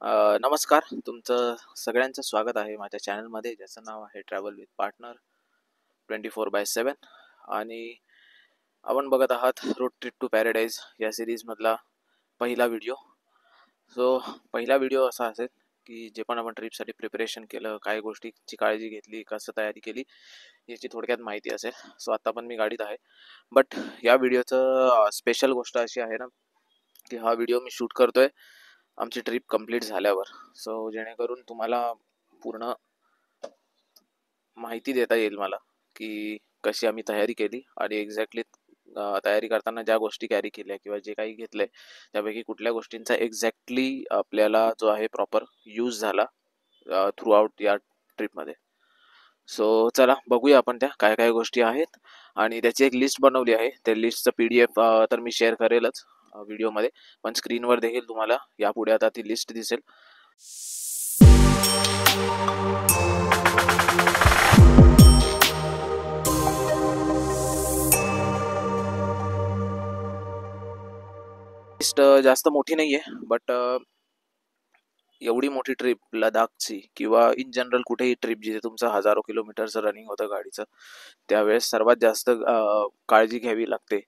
नमस्कार. तुमचं सगळ्यांचं स्वागत आहे माझ्या चॅनलमध्ये, ज्याचं नाव आहे ट्रॅव्हल विथ पार्टनर 24/7. आणि आपण बघत आहात रोड ट्रिप टू पॅराडाईज या सिरीजमधला पहिला व्हिडिओ. पहिला व्हिडिओ असा असेल की जे पण आपण ट्रिपसाठी प्रिपरेशन केलं, काय गोष्टीची काळजी घेतली, कसं तयारी केली, याची थोडक्यात माहिती असेल. आता पण मी गाडीत आहे. बट या व्हिडिओचं स्पेशल गोष्ट अशी आहे ना, की हा व्हिडिओ मी शूट करतोय आमची ट्रिप कंप्लीट झाल्यावर. जेणेकरून तुम्हाला पूर्ण माहिती देता येईल मला की कशी आम्ही तयारी केली आणि एक्झॅक्टली तयारी करताना ज्या गोष्टी कॅरी केल्या किंवा जे काही घेतलंय त्यापैकी कुठल्या गोष्टींचा एक्झॅक्टली आपल्याला जो आहे प्रॉपर यूज झाला थ्रू आउट या ट्रिपमध्ये. चला बघूया आपण त्या काय काय गोष्टी आहेत. आणि त्याची एक लिस्ट बनवली आहे. त्या लिस्टचं PDF तर मी शेअर करेलच व्हिडिओमध्ये, पण स्क्रीनवर देखील तुम्हाला यापुढे आता ती लिस्ट दिसेल. लिस्ट जास्त मोठी नाहीये, बट एवढी मोठी ट्रिप लडाखची किंवा इन जनरल कुठेही ट्रिप जिथे तुमचं हजारो किलोमीटरचं रनिंग होतं गाडीचं, त्यावेळेस सर्वात जास्त काळजी घ्यावी लागते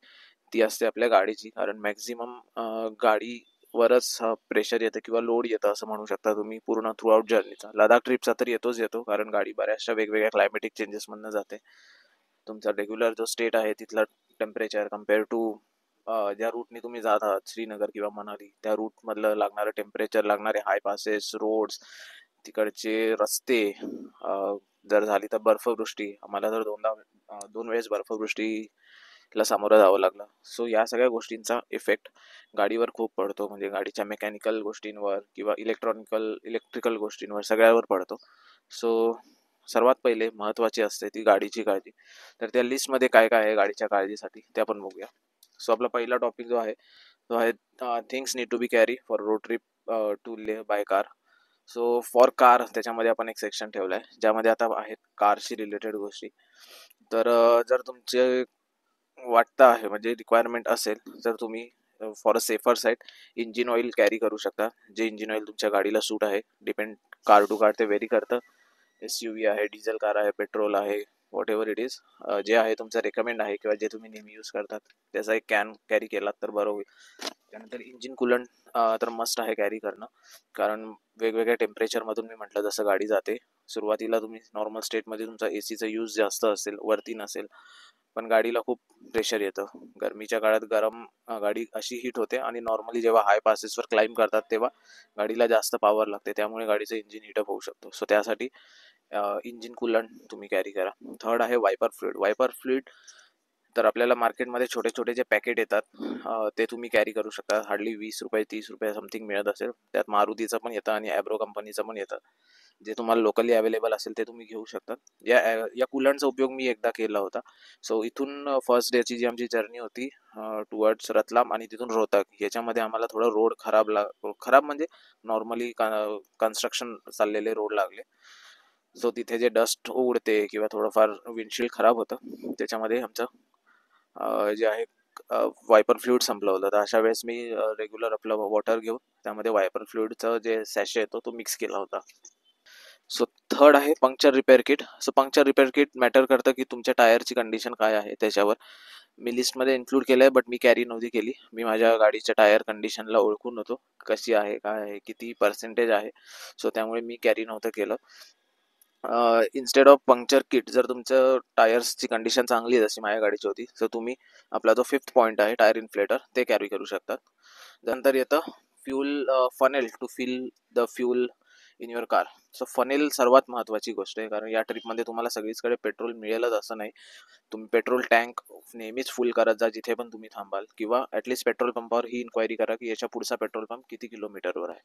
ती असते आपल्या गाडीची. कारण मॅक्झिमम गाडीवरच प्रेशर येतं किंवा लोड येतं असं म्हणू शकता तुम्ही पूर्ण थ्रू आउट जर्नीचा. लडाख ट्रिपचा तर येतो, कारण गाडी बऱ्याचशा वेगवेगळ्या क्लायमॅटिक चेंजेसमधनं जाते. तुमचा रेग्युलर जो स्टेट आहे तिथला टेम्परेचर कम्पेअर टू ज्या रूटने तुम्ही जात आहात, श्रीनगर किंवा मनाली, त्या रूटमधलं लागणारं टेम्परेचर, लागणारे हाय पासेस, रोड्स, तिकडचे रस्ते, जर झाली तर बर्फवृष्टी. आम्हाला तर दोन वेळेस बर्फवृष्टीला सामोरं जावं लागलं. या सगळ्या गोष्टींचा इफेक्ट गाडीवर खूप पडतो, म्हणजे गाडीच्या मेकॅनिकल गोष्टींवर किंवा इलेक्ट्रिकल गोष्टींवर सगळ्यावर पडतो. सर्वात पहिले महत्त्वाची असते ती गाडीची काळजी. तर त्या लिस्टमध्ये काय काय आहे गाडीच्या काळजीसाठी ते आपण बघूया. आपला पहिला टॉपिक जो आहे तो आहे things need to be carry for road trip to Leh by car. For car त्याच्यामध्ये आपण एक सेक्शन ठेवलाय ज्यामध्ये आता आहेत कारशी रिलेटेड गोष्टी. तर जर तुमचे वाटतं आहे म्हणजे रिक्वायरमेंट असेल तर तुम्ही for a safer side engine oil carry करू शकता. जे इंजिन ऑइल तुमच्या गाडीला सूट आहे, डिपेंड कार टू कार ते व्हेरी करतं. SUV आहे, डिझेल कार आहे, पेट्रोल आहे, वॉट एव्हर इट इज, जे आहे तुमचं रेकमेंड आहे किंवा जे तुम्ही नेहमी यूज करतात त्याचा एक कॅन कॅरी केलात तर बरं होईल. त्यानंतर इंजिन कुलंट तर मस्ट आहे कॅरी करणं, कारण वेगवेगळ्या टेम्परेचरमधून मी म्हटलं जसं गाडी जाते. सुरुवातीला तुम्ही नॉर्मल स्टेटमध्ये तुमचा ACचा यूज जास्त असेल, वरती नसेल, पण गाडीला खूप प्रेशर येतं. गरमीच्या काळात गरम गाडी अशी हीट होते आणि नॉर्मली जेव्हा हाय पासेसवर क्लाइंब करतात तेव्हा गाडीला जास्त पॉवर लागते, त्यामुळे गाडीचं इंजिन हीटअप होऊ शकतो. त्यासाठी इंजिन कूलंट तुम्ही कॅरी करा. थर्ड आहे वायपर फ्लुइड. तर आपल्याला मार्केटमध्ये छोटे छोटे जे पॅकेट येतात ते तुम्ही कॅरी करू शकता. हार्डली 20 रुपये 30 रुपये समथिंग मिळत असेल. त्यात मारुतीचं पण येतं आणि ॲब्रो कंपनीचं पण येतं. जे तुम्हाला लोकली अवेलेबल असेल ते तुम्ही घेऊ शकता. या कूलंटचा उपयोग मी एकदा केला होता. इथून फर्स्ट डेची जी आमची जर्नी होती टुवर्ड्स रतलाम आणि तिथून रोहतक, याच्यामध्ये आम्हाला थोडं रोड खराब म्हणजे नॉर्मली कन्स्ट्रक्शन चाललेले रोड लागले. तिथे जे डस्ट उडते किंवा थोडंफार विंडशील्ड खराब होतं, त्याच्यामध्ये आमचं जे आहे वायपर फ्लुइड संपलं होतं. तर अशा वेळेस मी रेग्युलर आपलं वॉटर घेऊन त्यामध्ये वायपर फ्लुइडचं जे सॅशे येतो तो मिक्स केला होता. थर्ड आहे puncture repair kit. Puncture repair kit matter करतं की तुमच्या टायरची कंडिशन काय आहे त्याच्यावर. मी लिस्टमध्ये इन्क्लूड केलं आहे, बट मी कॅरी नव्हती केली. मी माझ्या गाडीच्या टायर कंडिशनला ओळखून होतो, कशी आहे, काय आहे, किती पर्सेंटेज आहे. त्यामुळे मी कॅरी नव्हतं केलं. इन्स्टेड ऑफ पंक्चर किट, जर तुमचं टायर्सची कंडिशन चांगली आहे जशी माझ्या गाडीची होती, तुम्ही आपला जो 5th पॉईंट आहे टायर इन्फ्लेटर ते कॅरी करू शकतात. नंतर येतं fuel funnel to fill the fuel in your car. Funnel सर्वात महत्त्वाची गोष्ट आहे, कारण या ट्रिपमध्ये तुम्हाला सगळीचकडे पेट्रोल मिळेलच असं नाही. तुम्ही पेट्रोल टँक नेहमीच फुल करत जा जिथे पण तुम्ही थांबाल, किंवा ॲटलिस्ट पेट्रोल पंपावर ही इन्क्वायरी करा की याच्या पुढचा पेट्रोल पंप किती किलोमीटरवर आहे.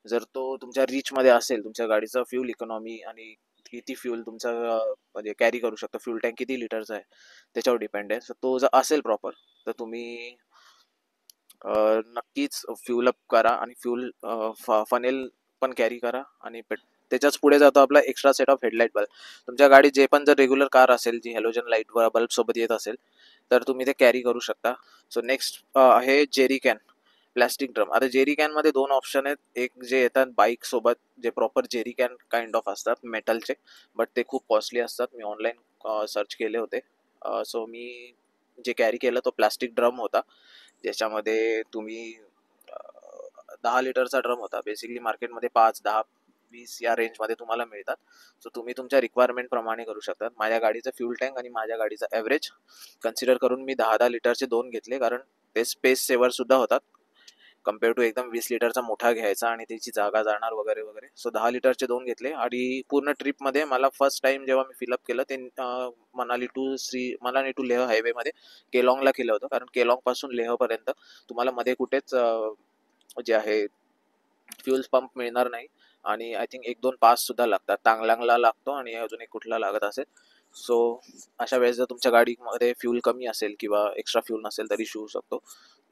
जर तो तुमच्या रीचमध्ये असेल, तुमच्या गाडीचा फ्यूल इकॉनॉमी आणि किती फ्यूल तुमचा म्हणजे कॅरी करू शकतो, फ्यूल टँक किती लिटरचा आहे त्याच्यावर डिपेंड आहे. तो जर असेल प्रॉपर तर तुम्ही नक्कीच फ्यूल अप करा आणि फ्यूल फनेल पण कॅरी करा. आणि त्याच्याच पुढे जातो आपला extra set of headlight bulb. तुमच्या गाडीत जे पण जर रेग्युलर कार असेल जी हॅलोजन लाईट बल्ब सोबत येत असेल तर तुम्ही ते कॅरी करू शकता. नेक्स्ट आहे जेरी कॅन. प्लॅस्टिक ड्रम, आता जेरी कॅन मध्ये दोन ऑप्शन आहेत. एक जे येतात बाईक सोबत, जे proper Jerry can kind of असतात मेटलचे, बट ते खूप कॉस्टली असतात. मी ऑनलाईन सर्च केले होते. सो मी जे कॅरी केलं तो प्लास्टिक ड्रम होता, ज्याच्यामध्ये तुम्ही 10 लिटरचा ड्रम होता. बेसिकली मार्केटमध्ये 5, 10, 20 या रेंजमध्ये तुम्हाला मिळतात. सो तुम्ही तुमच्या रिक्वायरमेंट प्रमाणे करू शकतात. माझ्या गाडीचं फ्यूल टँक आणि माझ्या गाडीचा ॲव्हरेज कन्सिडर करून मी 10 लिटरचे 2 घेतले, कारण ते स्पेस सेवर सुद्धा होतात कम्पेअर टू एकदम 20 लिटरचा मोठा घ्यायचा आणि त्याची जागा जाणार वगैरे वगैरे. सो 10 लिटरचे 2 घेतले. आणि पूर्ण ट्रिपमध्ये मला फर्स्ट टाइम जेव्हा मी फिलअप केलं ते मनाली टू लेह हायवेमध्ये केलॉंगला केलं होतं, कारण केलॉंगपासून लेहपर्यंत तुम्हाला मध्ये कुठेच जे आहे फ्यूल पंप मिळणार नाही. आणि आय थिंक 1-2 पास सुद्धा लागतात. तांगलांगला लागतो आणि अजून एक कुठला लागत असेल. सो अशा वेळेस जर तुमच्या गाडीमध्ये फ्यूल कमी असेल किंवा एक्स्ट्रा फ्यूल नसेल तरी शिवू शकतो.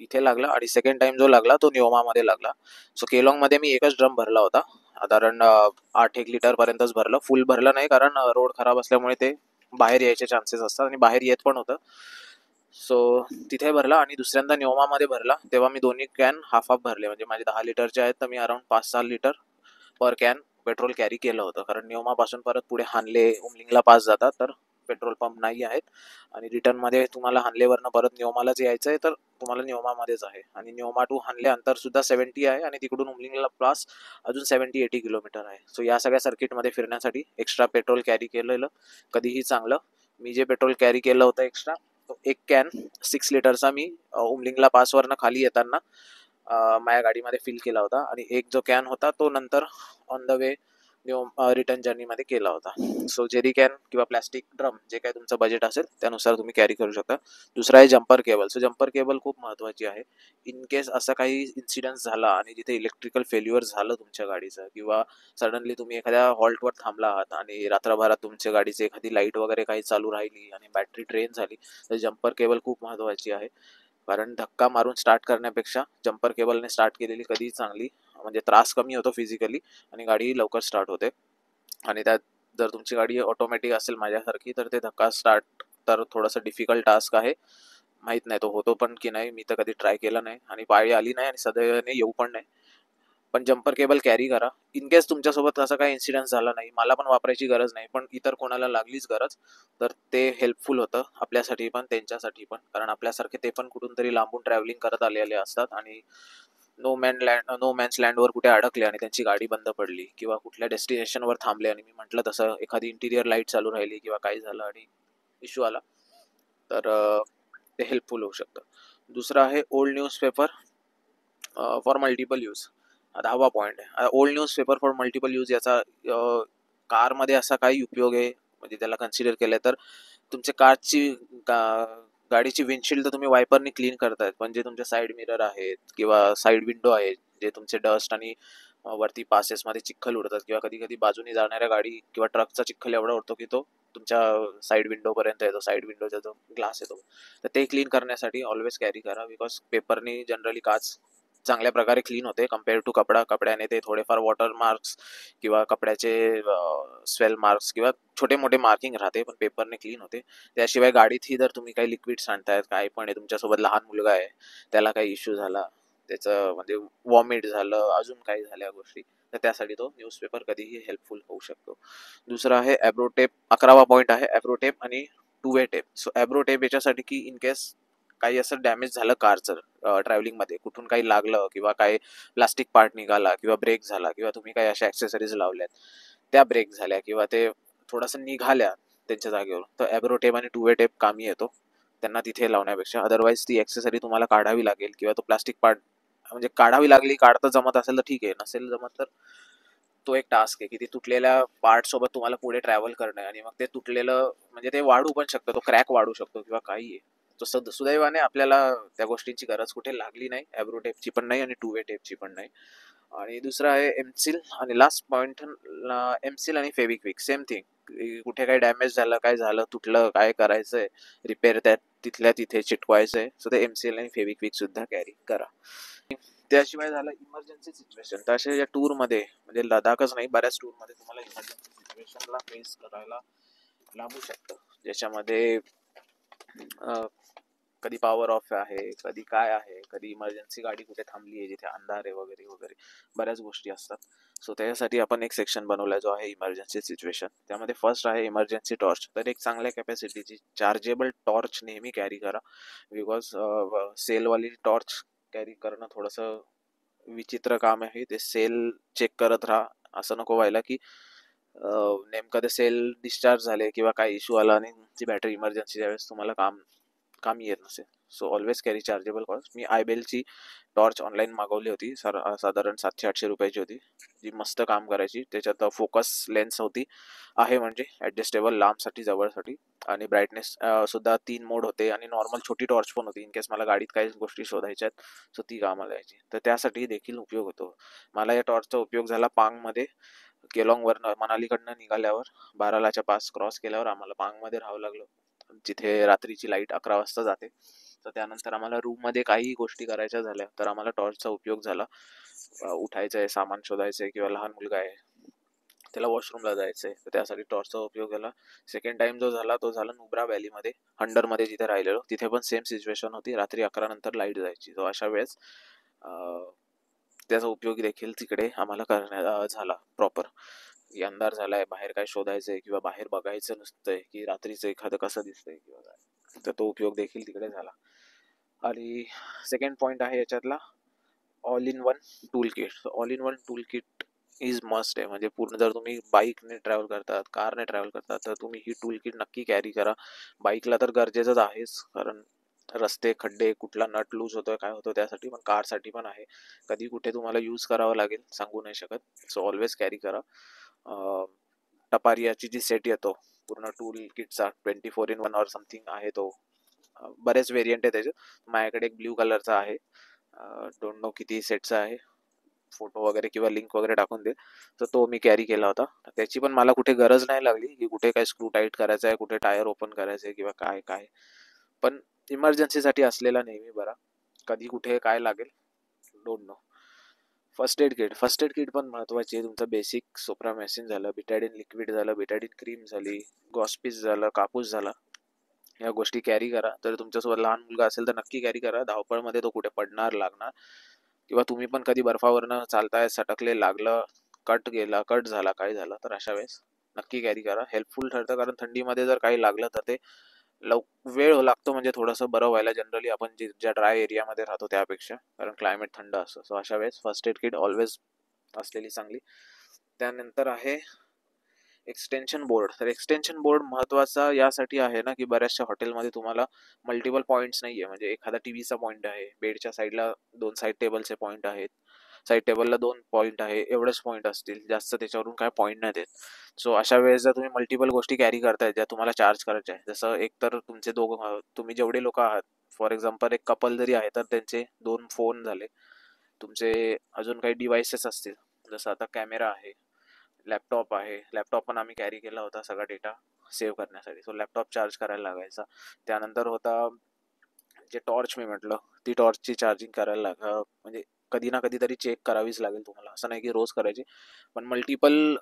इथे लागला. आणि सेकंड टाइम जो लागला तो न्योमामध्ये लागला. सो केलॉंगमध्ये मी एकच ड्रम भरला होता, साधारण 8-1 लिटरपर्यंतच भरलं. फुल भरलं नाही, कारण रोड खराब असल्यामुळे ते बाहेर यायचे चान्सेस असतात आणि बाहेर येत पण होतं. सो तिथे भरला. आणि दुसऱ्यांदा न्योमामध्ये भरला तेव्हा मी दोन्ही कॅन हाफ हाफ भरले. म्हणजे माझे 10 लिटरचे आहेत तर me around 5-6 litre per can petrol carry केलं होतं, कारण न्योमापासून परत पुढे हानले उमलिंगला पास जातात तर पेट्रोल पंप नाही आहेत. आणि रिटर्नमध्ये तुम्हाला हानलेवरनं परत न्योमालाच यायचं आहे तर तुम्हाला न्योमामध्येच आहे. आणि न्योमा टू हानले अंतर सुद्धा 70 आहे आणि तिकडून उमलिंगला पास अजून 70-80 किलोमीटर आहे. सो या सगळ्या सर्किटमध्ये फिरण्यासाठी एक्स्ट्रा पेट्रोल कॅरी केलेलं कधीही चांगलं. मी जे पेट्रोल कॅरी केलं होतं एक्स्ट्रा, तो एक कॅन 6 लिटरचा मी उमलिंगला पासवरनं खाली येताना माझ्या गाडीमध्ये फिल केला होता. आणि एक जो कॅन होता तो नंतर ऑन द वे रिटर्न जर्नीमध्ये केला होता. सो जेरी कॅन किंवा प्लॅस्टिक ड्रम जे काय तुमचं बजेट असेल त्यानुसार तुम्ही कॅरी करू शकता. दुसरा आहे jumper cable. So jumper cable खूप महत्त्वाची आहे. इन केस असा काही इन्सिडन्स झाला आणि जिथे इलेक्ट्रिकल फेल्युअर झालं तुमच्या गाडीचं, किंवा सडनली तुम्ही एखाद्या हॉल्टवर थांबला आहात आणि रात्रभरात तुमच्या गाडीची एखादी लाईट वगैरे काही चालू राहिली आणि बॅटरी ड्रेन झाली, तर जम्पर केबल खूप महत्त्वाची आहे. कारण धक्का मारून स्टार्ट करण्यापेक्षा जम्पर केबलने स्टार्ट केलेली कधीही चांगली. म्हणजे त्रास कमी होतो फिजिकली आणि गाडी लवकर स्टार्ट होते. आणि त्यात जर तुमची गाडी ऑटोमॅटिक असेल माझ्यासारखी तर ते धक्का स्टार्ट तर थोडंसं डिफिकल्ट टास्क आहे. माहीत नाही तो होतो पण की नाही, मी तर कधी ट्राय केला नाही आणि पाळी आली नाही आणि सदैवने येऊ पण नाही. पण जम्पर केबल कॅरी करा. इन केस तुमच्यासोबत असा काही इन्सिडेंट झाला नाही, मला पण वापरायची गरज नाही, पण इतर कोणाला लागलीच गरज तर ते हेल्पफुल होतं आपल्यासाठी पण त्यांच्यासाठी पण. कारण आपल्यासारखे ते पण कुठून तरी लांबून ट्रॅव्हलिंग करत आलेले असतात आणि नो मॅन्स लँडवर कुठे अडकले आणि त्यांची गाडी बंद पडली किंवा कुठल्या डेस्टिनेशनवर थांबले आणि मी म्हटलं तसं एखादी इंटिरियर लाईट चालू राहिली किंवा काही झालं आणि इश्यू आला तर ते हेल्पफुल होऊ शकतं. दुसरं आहे old newspaper for multiple use. 10वा पॉईंट आहे old newspaper for multiple use. याचा कारमध्ये असा काही उपयोग आहे म्हणजे त्याला कन्सिडर केलं तर तुमच्या गाडीची विंडशील्ड तर तुम्ही वायपरनी क्लीन करतायत, पण जे तुमचे साईड मिरर आहेत किंवा साईड विंडो आहेत जे तुमचे डस्ट आणि वरती पासेसमध्ये चिखल उडतात किंवा कधी कधी बाजूने जाणाऱ्या गाडी किंवा ट्रकचा चिखल एवढा उडतो की तो तुमच्या साईड विंडोपर्यंत येतो, साईड विंडोचा जो ग्लास येतो, तर ते क्लीन करण्यासाठी ऑलवेज कॅरी करा. बिकॉज पेपरनी जनरली काच चांगल्या प्रकारे क्लीन होते कम्पेअर टू कपड्याने ते थोडेफार वॉटर मार्क्स किंवा कपड्याचे स्वेल मार्क्स किंवा छोटे मोठे मार्किंग राहते, पण पेपरने क्लीन होते. त्याशिवाय गाडीतही जर तुम्ही काही लिक्विड सांडतायत, काय पण आहे, तुमच्यासोबत लहान मुलगा आहे, त्याला काही इश्यू झाला, त्याचं म्हणजे वॉमिट झालं, अजून काही झाल्या गोष्टी, तर त्यासाठी तो न्यूजपेपर कधीही हेल्पफुल होऊ शकतो. दुसरा आहे ॲब्रोटेप. 11वा पॉईंट आहे ॲब्रोटेप आणि 2 वे टेप. सो ॲब्रोटेप याच्यासाठी की इन केस काही असं डॅमेज झालं कारचं ट्रॅव्हलिंगमध्ये, कुठून काही लागलं किंवा काही प्लास्टिक पार्ट निघाला किंवा ब्रेक झाला किंवा तुम्ही काही अशा ॲक्सेसरीज लावल्यात त्या ब्रेक झाल्या किंवा ते थोडंसं निघाल्या त्यांच्या जागेवर, तर ॲब्रोटेप आणि 2 वे टेप कामी येतो त्यांना तिथे लावण्यापेक्षा. अदरवाईज ती ॲक्सेसरी तुम्हाला काढावी लागेल किंवा तो प्लास्टिक पार्ट म्हणजे काढावी लागली, काढता जमत असेल तर ठीक आहे, नसेल जमत तर तो एक टास्क आहे की ती तुटलेल्या पार्ट सोबत तुम्हाला पुढे ट्रॅव्हल करणं आहे. आणि मग ते तुटलेलं म्हणजे ते वाढू पण शकतं, तो क्रॅक वाढू शकतो किंवा काही आहे. तो सुदैवाने आपल्याला त्या गोष्टींची गरज कुठे लागली नाही, ॲब्रो टेपची पण नाही आणि 2 वे टेपची पण नाही. आणि दुसरं आहे एमसील. आणि लास्ट पॉईंट एमसील आणि फेविक्विक. सेम थिंग, कुठे काही डॅमेज झालं, काय झालं, तुटलं, काय करायचंय रिपेअर, त्या तिथल्या तिथे चिटकवायचंय, सो ते एमसील आणि फेविक्विक सुद्धा कॅरी करा. त्याशिवाय झालं इमर्जन्सी सिच्युएशन. तर अशा या टूरमध्ये म्हणजे लडाखच नाही, बऱ्याच टूरमध्ये तुम्हाला इमर्जन्सी सिच्युएशनला फेस करायला लागू शकतं, ज्याच्यामध्ये कधी पॉवर ऑफ आहे, कधी काय आहे, कधी इमर्जन्सी गाडी कुठे थांबली आहे जिथे अंधार आहे वगैरे वगैरे बऱ्याच गोष्टी असतात. सो त्याच्यासाठी आपण एक सेक्शन बनवला जो आहे इमर्जन्सी सिच्युएशन. त्यामध्ये फर्स्ट आहे इमर्जन्सी टॉर्च. तर एक चांगल्या कॅपॅसिटीची चार्जेबल टॉर्च नेहमी कॅरी करा, बिकॉज सेलवाली टॉर्च कॅरी करणं थोडंसं विचित्र काम आहे. ते सेल चेक करत राहा, असं नको व्हायला की नेमकं ते सेल डिस्चार्ज झाले किंवा काही इश्यू आला आणि ती बॅटरी इमर्जन्सी त्यावेळेस तुम्हाला कामी येत नसेल. So always carry chargeable torch. मी आयबेलची टॉर्च ऑनलाईन मागवली होती, साधारण 700-800 रुपयाची होती, जी मस्त काम करायची. त्याच्यात फोकस लेन्स होती आहे, म्हणजे ॲडजस्टेबल लांबसाठी जवळसाठी, आणि ब्राईटनेस सुद्धा 3 मोड होते, आणि नॉर्मल छोटी टॉर्च पण होती इन केस मला गाडीत काही गोष्टी शोधायच्या आहेत, सो ती कामाला यायची. तर त्यासाठी देखील उपयोग होतो. मला या टॉर्चचा उपयोग झाला पांगमध्ये. केलॉंगवरनं मनालीकडनं निघाल्यावर 12च्या पास क्रॉस केल्यावर आम्हाला पांगमध्ये राहावं लागलं, जिथे रात्रीची लाईट 11 वाजता जाते. तर त्यानंतर आम्हाला रूममध्ये काही गोष्टी करायच्या झाल्या तर आम्हाला टॉर्चचा उपयोग झाला. उठायचं आहे, सामान शोधायचं आहे, किंवा लहान मुलगा आहे त्याला वॉशरूमला जायचं आहे, तर त्यासाठी टॉर्चचा उपयोग झाला. सेकंड टाइम जो झाला तो झाला नुब्रा व्हॅलीमध्ये, हंडरमध्ये जिथे राहिलेलो, तिथे पण सेम सिच्युएशन होती. रात्री 11 नंतर लाईट जायची. तो अशा वेळेस त्याचा उपयोग देखील तिकडे आम्हाला करण्यात झाला प्रॉपर. अंधार झालाय, बाहेर काय शोधायचंय किंवा बाहेर बघायचं नसतंय की रात्रीचं एखादं कसं दिसतंय किंवा काय, तर तो उपयोग देखील तिकडे झाला. आणि सेकंड पॉईंट आहे याच्यातला all in one tool kit. All in one tool kit is must आहे. म्हणजे पूर्ण जर तुम्ही बाईकने ट्रॅव्हल करतात, कारने ट्रॅव्हल करतात, तर तुम्ही ही टूल किट नक्की कॅरी करा. बाईकला तर गरजेचंच आहेच, कारण रस्ते, खड्डे, कुठला नट लूज होतोय काय होतं त्यासाठी, पण कारसाठी पण आहे. कधी कुठे तुम्हाला यूज करावं लागेल सांगू नाही शकत, सो ऑलवेज कॅरी करा. टपारियाची जी सेट येतो पूर्ण टूल किटचा 24/1 ऑर समथिंग आहे तो, बरेच व्हेरियंट आहे त्याचे. माझ्याकडे एक ब्ल्यू कलरचा आहे, डोंट नो किती सेटचा आहे, फोटो वगैरे किंवा लिंक वगैरे टाकून दे. तर तो मी कॅरी केला होता. त्याची पण मला कुठे गरज नाही लागली की कुठे काय स्क्रू टाईट करायचा आहे, कुठे टायर ओपन करायचं आहे किंवा काय काय, पण इमर्जन्सीसाठी असलेला नेहमी बरा. कधी कुठे काय लागेल don't know. First aid kit. First aid kit पण महत्त्वाची आहे. तुमचं बेसिक सोप्रामॅसिन झालं, बिटाडीन लिक्विड झालं, बिटाडीन क्रीम झाली, गॉस्पिस झालं, कापूस झाला, या गोष्टी कॅरी करा. तर तुमच्यासोबत लहान मुलगा असेल तर नक्की कॅरी करा. धावपळमध्ये तो कुठे पडणार, लागणार, किंवा तुम्ही पण कधी बर्फावरनं चालताय, सटकले, लागलं, कट झाला, काय झालं, तर अशा वेळेस नक्की कॅरी करा. हेल्पफुल ठरतं, कारण थंडीमध्ये जर काही लागलं तर ते वेळ लागतो, म्हणजे थोडंसं बरं व्हायला जनरली आपण ज्या ड्राय एरियामध्ये राहतो त्यापेक्षा, कारण क्लायमेट थंड असतं. सो अशा वेळेस फर्स्ट एड किट ऑलवेज असलेली चांगली. त्यानंतर आहे एक्सटेन्शन बोर्ड. तर एक्सटेन्शन बोर्ड महत्त्वाचा यासाठी आहे ना की बऱ्याचशा हॉटेलमध्ये तुम्हाला मल्टिपल पॉईंट्स नाही आहे. म्हणजे एखादा टीव्हीचा पॉईंट आहे, बेडच्या साईडला 2 साईड टेबलचे पॉईंट आहेत, साईड टेबलला 2 पॉईंट आहे, एवढेच पॉईंट असतील, जास्त त्याच्यावरून काय पॉईंट नाही देत. सो अशा वेळेस जर तुम्ही मल्टिपल गोष्टी कॅरी करताय ज्या तुम्हाला चार्ज करायच्या आहे, जसं एक तर तुमचे तुम्ही जेवढे लोक आहात, फॉर एक्झाम्पल एक कपल जरी आहे तर त्यांचे 2 फोन झाले, तुमचे अजून काही डिव्हाइसेस असतील, जसं आता कॅमेरा आहे, लॅपटॉप आहे. लॅपटॉप पण आम्ही कॅरी केला होता सगळा डेटा सेव्ह करण्यासाठी. सो लॅपटॉप चार्ज करायला लागायचा. त्यानंतर होता जे टॉर्च मी म्हटलं, ती टॉर्चची चार्जिंग करायला म्हणजे कधी ना कधीतरी चेक करावीच लागेल तुम्हाला, असं नाही की रोज करायची, पण मल्टिपल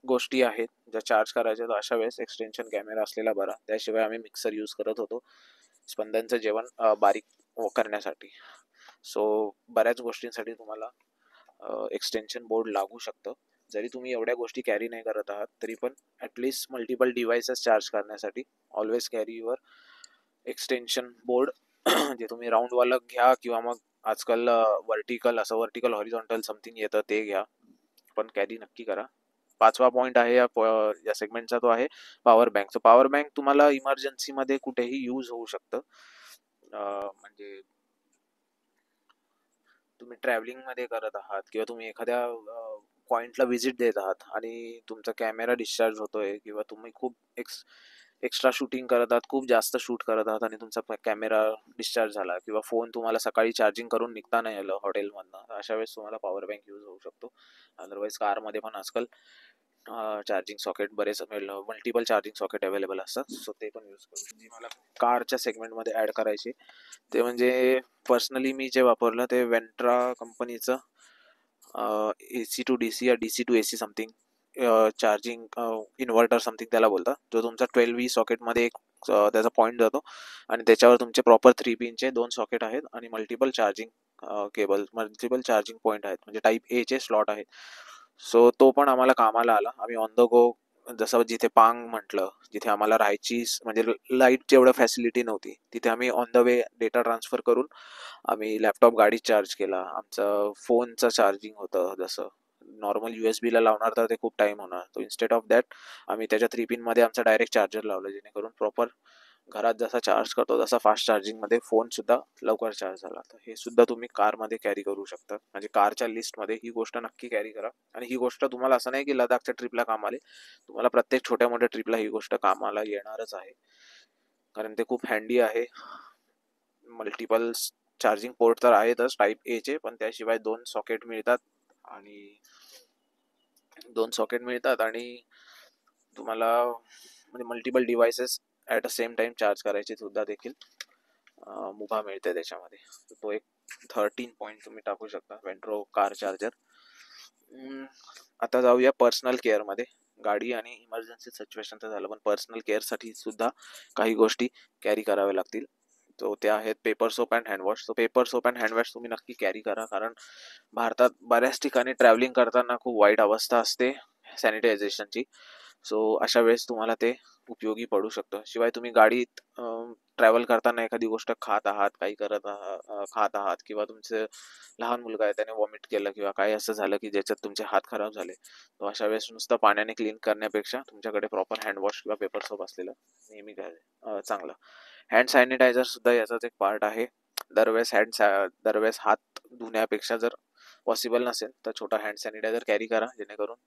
गोष्टी आहेत ज्या चार्ज करायच्या. तर अशा वेळेस एक्सटेन्शन कॅमेरा असलेला बरा. त्याशिवाय आम्ही मिक्सर यूज करत होतो स्पंदनचं जेवण बारीक करण्यासाठी. सो बऱ्याच गोष्टींसाठी तुम्हाला एक्सटेन्शन बोर्ड लागू शकतं. जरी तुम्ही एवढ्या गोष्टी कॅरी नाही करत आहात तरी पण ॲटलिस्ट मल्टिपल डिव्हाइसेस चार्ज करण्यासाठी always carry your extension board. जे तुम्ही राऊंडवालं घ्या किंवा मग आजकाल वर्टिकल हॉरिझॉन्टल समथिंग येतं ते घ्या, पण कॅरी नक्की करा. 5वा पॉईंट आहे या सेगमेंटचा, तो आहे power bank. So power bank तुम्हाला इमर्जन्सीमध्ये कुठेही यूज होऊ शकतं. म्हणजे तुम्ही ट्रॅव्हलिंगमध्ये करत आहात किंवा तुम्ही एखाद्या पॉईंटला व्हिजिट देत आहात आणि तुमचा कॅमेरा डिस्चार्ज होतोय, किंवा तुम्ही खूप एक्स्ट्रा शूटिंग करत आहात, खूप जास्त शूट करत आहात आणि तुमचा कॅमेरा डिस्चार्ज झाला, किंवा फोन तुम्हाला सकाळी चार्जिंग करून निघता नाही आलं हॉटेलमधनं, अशा वेळेस तुम्हाला पॉवर बँक यूज होऊ शकतो. अदरवाईज कारमध्ये पण आजकाल चार्जिंग सॉकेट बरेच मल्टिपल चार्जिंग सॉकेट अवेलेबल असतात, सो ते पण यूज करू. जी मला कारच्या सेगमेंटमध्ये ॲड करायची ते म्हणजे पर्सनली मी जे वापरलं ते वेंट्रा कंपनीचं AC to DC या DC to AC something charging inverter something त्याला बोलतात, जो तुमचा 12V सॉकेटमध्ये एक त्याचा पॉईंट जातो आणि त्याच्यावर तुमचे प्रॉपर 3 पिनचे 2 सॉकेट आहेत आणि मल्टिपल चार्जिंग पॉईंट आहेत, म्हणजे टाईप ए चे स्लॉट आहेत. सो तो पण आम्हाला कामाला आला. आम्ही ऑन द गो, जसं जिथे पांग म्हटलं, जिथे आम्हाला राहायची म्हणजे लाईटची एवढं फॅसिलिटी नव्हती, तिथे आम्ही on the way data transfer करून आम्ही लॅपटॉप गाडीत चार्ज केला. आमचं फोनचं चार्जिंग होतं, जसं नॉर्मल USB ला लावणार तर ते खूप टाइम होणार, तो इन्स्टेड ऑफ दॅट आम्ही त्याच्या 3 पिनमध्ये आमचा डायरेक्ट चार्जर लावला, जेणेकरून प्रॉपर घरात जसा चार्ज करतो तसा फास्ट चार्जिंगमध्ये फोन सुद्धा लवकर चार्ज झाला. तर हे सुद्धा तुम्ही कारमध्ये कॅरी करू शकता, म्हणजे कारच्या लिस्टमध्ये ही गोष्ट नक्की कॅरी करा. आणि ही गोष्ट तुम्हाला असं नाही की लडाखच्या ट्रिपला कामाला, तुम्हाला प्रत्येक छोट्या मोठ्या ट्रिपला ही गोष्ट कामाला येणारच आहे, कारण ते खूप हँडी आहे. मल्टिपल चार्जिंग पोर्ट तर आहेतच टाईप ए चे, पण त्याशिवाय 2 सॉकेट मिळतात आणि तुम्हाला म्हणजे multiple devices at a same time charge करायची सुद्धा देखील मुभा मिळते त्याच्यामध्ये. तो एक 13 पॉईंट तुम्ही टाकू शकता वेंट्रो कार चार्जर. आता जाऊया पर्सनल केअरमध्ये. गाडी आणि इमर्जन्सी सिच्युएशन तर झालं, पण पर्सनल केअरसाठी सुद्धा काही गोष्टी कॅरी कराव्या लागतील. तो त्या आहेत पेपर सोप अँड हँडवॉश. तो पेपर सोप अँड हँडवॉश तुम्ही नक्की कॅरी करा, कारण भारतात बऱ्याच ठिकाणी ट्रॅव्हलिंग करताना खूप वाईट अवस्था असते सॅनिटायझेशनची. सो अशा वेळेस तुम्हाला ते उपयोगी पडू शकतं. शिवाय तुम्ही गाडीत ट्रॅव्हल करताना एखादी गोष्ट खात आहात, खात आहात, किंवा तुमचे लहान मुलगा आहे त्याने वॉमिट केलं किंवा काही असं झालं की ज्याच्यात तुमचे हात खराब झाले, तर अशा वेळेस नुसतं पाण्याने क्लीन करण्यापेक्षा तुमच्याकडे प्रॉपर हँडवॉश किंवा पेपर सोप असलेलं नेहमी चांगलं. हँड सॅनिटायझर सुद्धा याचाच एक पार्ट आहे. दरवेळेस हात धुण्यापेक्षा जर पॉसिबल नसेल तर छोटा हँड सॅनिटायझर कॅरी करा, जेणेकरून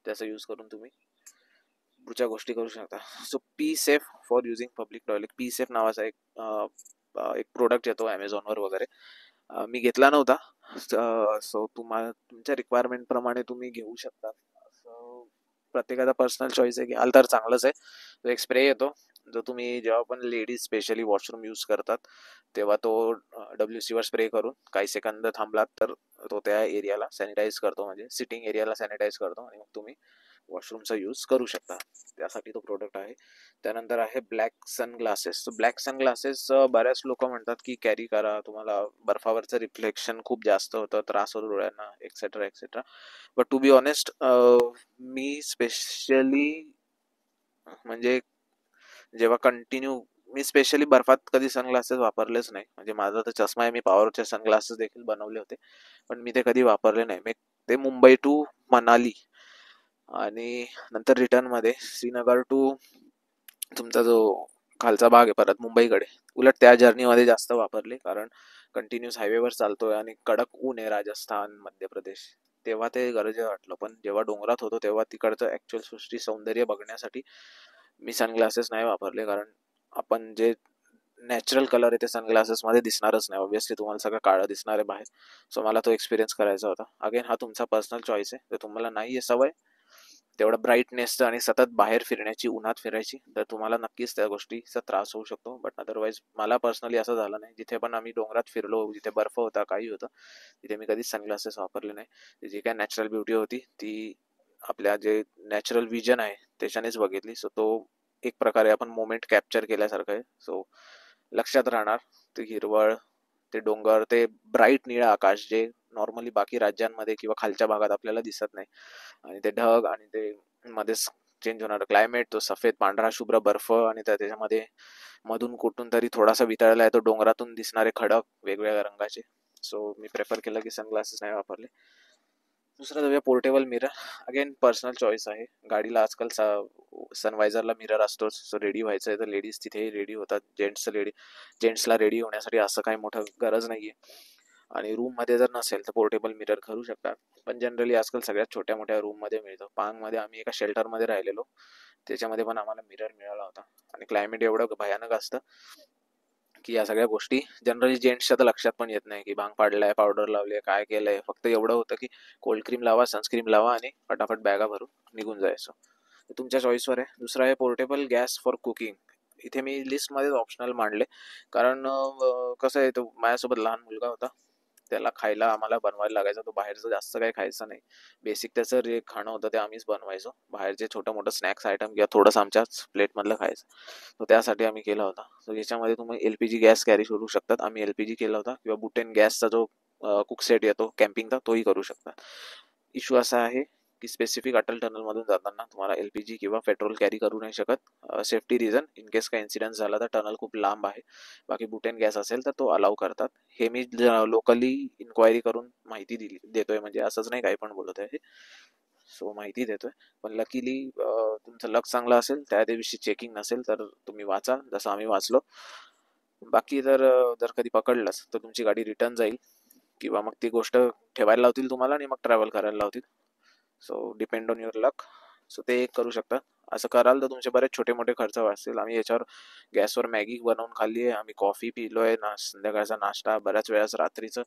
त्याचा यूज करून तुम्ही पुढच्या गोष्टी करू शकता. So P safe for using public toilet. P safe नावाचा एक प्रोडक्ट येतो ॲमेझॉनवर वगैरे. मी घेतला नव्हता, सो तुमच्या रिक्वायरमेंट प्रमाणे तुम्ही घेऊ शकता. सो प्रत्येकाचा पर्सनल चॉईस आहे, घ्याल तर चांगलंच आहे. तो एक स्प्रे येतो, जो तुम्ही जेव्हा पण लेडीज स्पेशली वॉशरूम यूज करतात तेव्हा तो WC वर स्प्रे करून काही सेकंद थांबलात तर तो त्या एरियाला सॅनिटाईज करतो, म्हणजे सिटिंग एरियाला सॅनिटाईज करतो, आणि मग तुम्ही वॉशरूमचा यूज करू शकता. त्यासाठी तो प्रोडक्ट आहे. त्यानंतर आहे ब्लॅक सनग्लासेस. ब्लॅक सनग्लासेस बऱ्याच लोक म्हणतात की कॅरी करा, तुम्हाला बर्फावरचं रिफ्लेक्शन खूप जास्त होतं, त्रास होतो डोळ्यांना, etcetera etcetera. But to be honest, मी स्पेशली म्हणजे मी स्पेशली बर्फात कधी सनग्लासेस वापरलेच नाही. म्हणजे माझा तर चष्मा आहे, मी पॉवरचे सनग्लासेस देखील बनवले होते, पण मी ते कधी वापरले नाही. मी ते मुंबई टू मनाली आणि नंतर रिटर्नमध्ये श्रीनगर टू तुमचा जो खालचा भाग आहे परत मुंबईकडे, उलट त्या जर्नीमध्ये जास्त वापरले, कारण कंटिन्यूस हायवेवर चालतोय आणि कडक ऊन आहे राजस्थान मध्य प्रदेश, तेव्हा ते गरजेचं वाटलं. पण जेव्हा डोंगरात होतो तेव्हा तिकडचं ॲक्च्युअल सृष्टी सौंदर्य बघण्यासाठी मी सनग्लासेस नाही वापरले, कारण आपण जे नॅचरल कलर आहे ते सनग्लासेसमध्ये दिसणारच नाही. ऑब्व्हियसली तुम्हाला सगळं काळं दिसणार आहे बाहेर. सो मला तो एक्सपिरियन्स करायचा होता. अगेन हा तुमचा पर्सनल चॉईस आहे. जर तुम्हाला नाही आहे सवय तेवढं ब्राईटनेसचं आणि सतत बाहेर फिरण्याची, उन्हात फिरायची, तर तुम्हाला नक्कीच त्या गोष्टीचा त्रास होऊ शकतो. बट अदरवाईज मला पर्सनली असं झालं नाही. जिथे पण आम्ही डोंगरात फिरलो, जिथे बर्फ होता, काही होतं, तिथे मी कधीच सनग्लासेस वापरले नाही. जी काय नॅचरल ब्युटी होती ती आपल्या जे नॅचरल विजन आहे त्याच्यानेच बघितली. सो तो एक प्रकारे आपण मोमेंट कॅप्चर केल्यासारखं आहे. सो लक्षात राहणार ते हिरवळ, ते डोंगर, ते ब्राईट निळं आकाश जे नॉर्मली बाकी राज्यांमध्ये किंवा खालच्या भागात आपल्याला दिसत नाही, आणि ते ढग आणि ते मध्येच चेंज होणार क्लायमेट, तो सफेद पांढरा शुभ्र बर्फ, आणि त्याच्यामध्ये मधून कुठून तरी थोडासा वितळला आहे तो डोंगरातून दिसणारे खडक वेगवेगळ्या रंगाचे. सो मी प्रेफर केलं की सनग्लासेस नाही वापरले. दुसरं जाऊया portable mirror. Again personal choice आहे. गाडीला आजकाल सनवायझरला मिरर असतोच. सो रेडी व्हायचं आहे तर लेडीज तिथेही रेडी होतात. जेंट्सला रेडी होण्यासाठी असं काही मोठं गरज नाहीये. आणि रूममध्ये जर नसेल तर पोर्टेबल मिरर करू शकता, पण जनरली आजकाल सगळ्यात छोट्या मोठ्या रूममध्ये मिळतं. पांगमध्ये आम्ही एका शेल्टरमध्ये राहिलेलो, त्याच्यामध्ये पण आम्हाला मिरर मिळाला होता. आणि क्लायमेट एवढं भयानक असतं की या सगळ्या गोष्टी जनरली जेंट्सच्या तर लक्षात पण येत नाही, की भांग पाडलाय, पावडर लावले, काय केलंय. फक्त एवढं होतं की कोल्ड क्रीम लावा, सनस्क्रीम लावा आणि फटाफट बॅगा भरून निघून जायचं. तुमच्या चॉईसवर आहे. दुसरा आहे पोर्टेबल गॅस फॉर कुकिंग. इथे मी लिस्टमध्येच ऑप्शनल मांडले, कारण कसं आहे, तो माझ्यासोबत लहान मुलगा होता, त्याला खायला आम्हाला बनवायला लागायचं. तो बाहेरचं जास्त काही खायचं नाही. बेसिक त्याचं जे खाणं होतं ते आम्हीच बनवायचो. बाहेरचे छोटं मोठं स्नॅक्स आयटम किंवा थोडंसं आमच्याच प्लेटमधलं खायचं. तर त्यासाठी आम्ही केला होता. सो याच्यामध्ये तुम्ही LPG गॅस कॅरी करू शकतात. आम्ही LPG केला होता किंवा बुटेन गॅसचा जो कुक सेट येतो कॅम्पिंगचा तोही करू शकता. इश्यू असा आहे की स्पेसिफिक अटल टनलमधून जाताना तुम्हाला LPG किंवा पेट्रोल कॅरी करू नाही शकत. सेफ्टी रिझन, इन केस काही इन्सिडेंट झाला तर टनल खूप लांब आहे. बाकी बुटेन गॅस असेल तर तो अलाव करतात. हे मी लोकली इन्क्वायरी करून माहिती देतोय, म्हणजे असंच नाही काही पण बोलत आहे. सो माहिती देतोय. पण लकीली तुमचं लक चांगलं असेल, त्या दिवशी चेकिंग नसेल तर तुम्ही वाचा जसं आम्ही वाचलो. बाकी जर कधी पकडलंच तर तुमची गाडी रिटर्न जाईल किंवा मग ती गोष्ट ठेवायला लावतील तुम्हाला आणि मग ट्रॅव्हल करायला लावतील. So depend on your luck. So ते एक करू शकता. असं कराल तर तुमचे बरेच छोटे मोठे खर्च वाचतील. आम्ही याच्यावर गॅसवर मॅगी बनवून खाल्ली आहे, आम्ही कॉफी पिलोय, संध्याकाळचा नाश्ता, बऱ्याच वेळाच रात्रीचं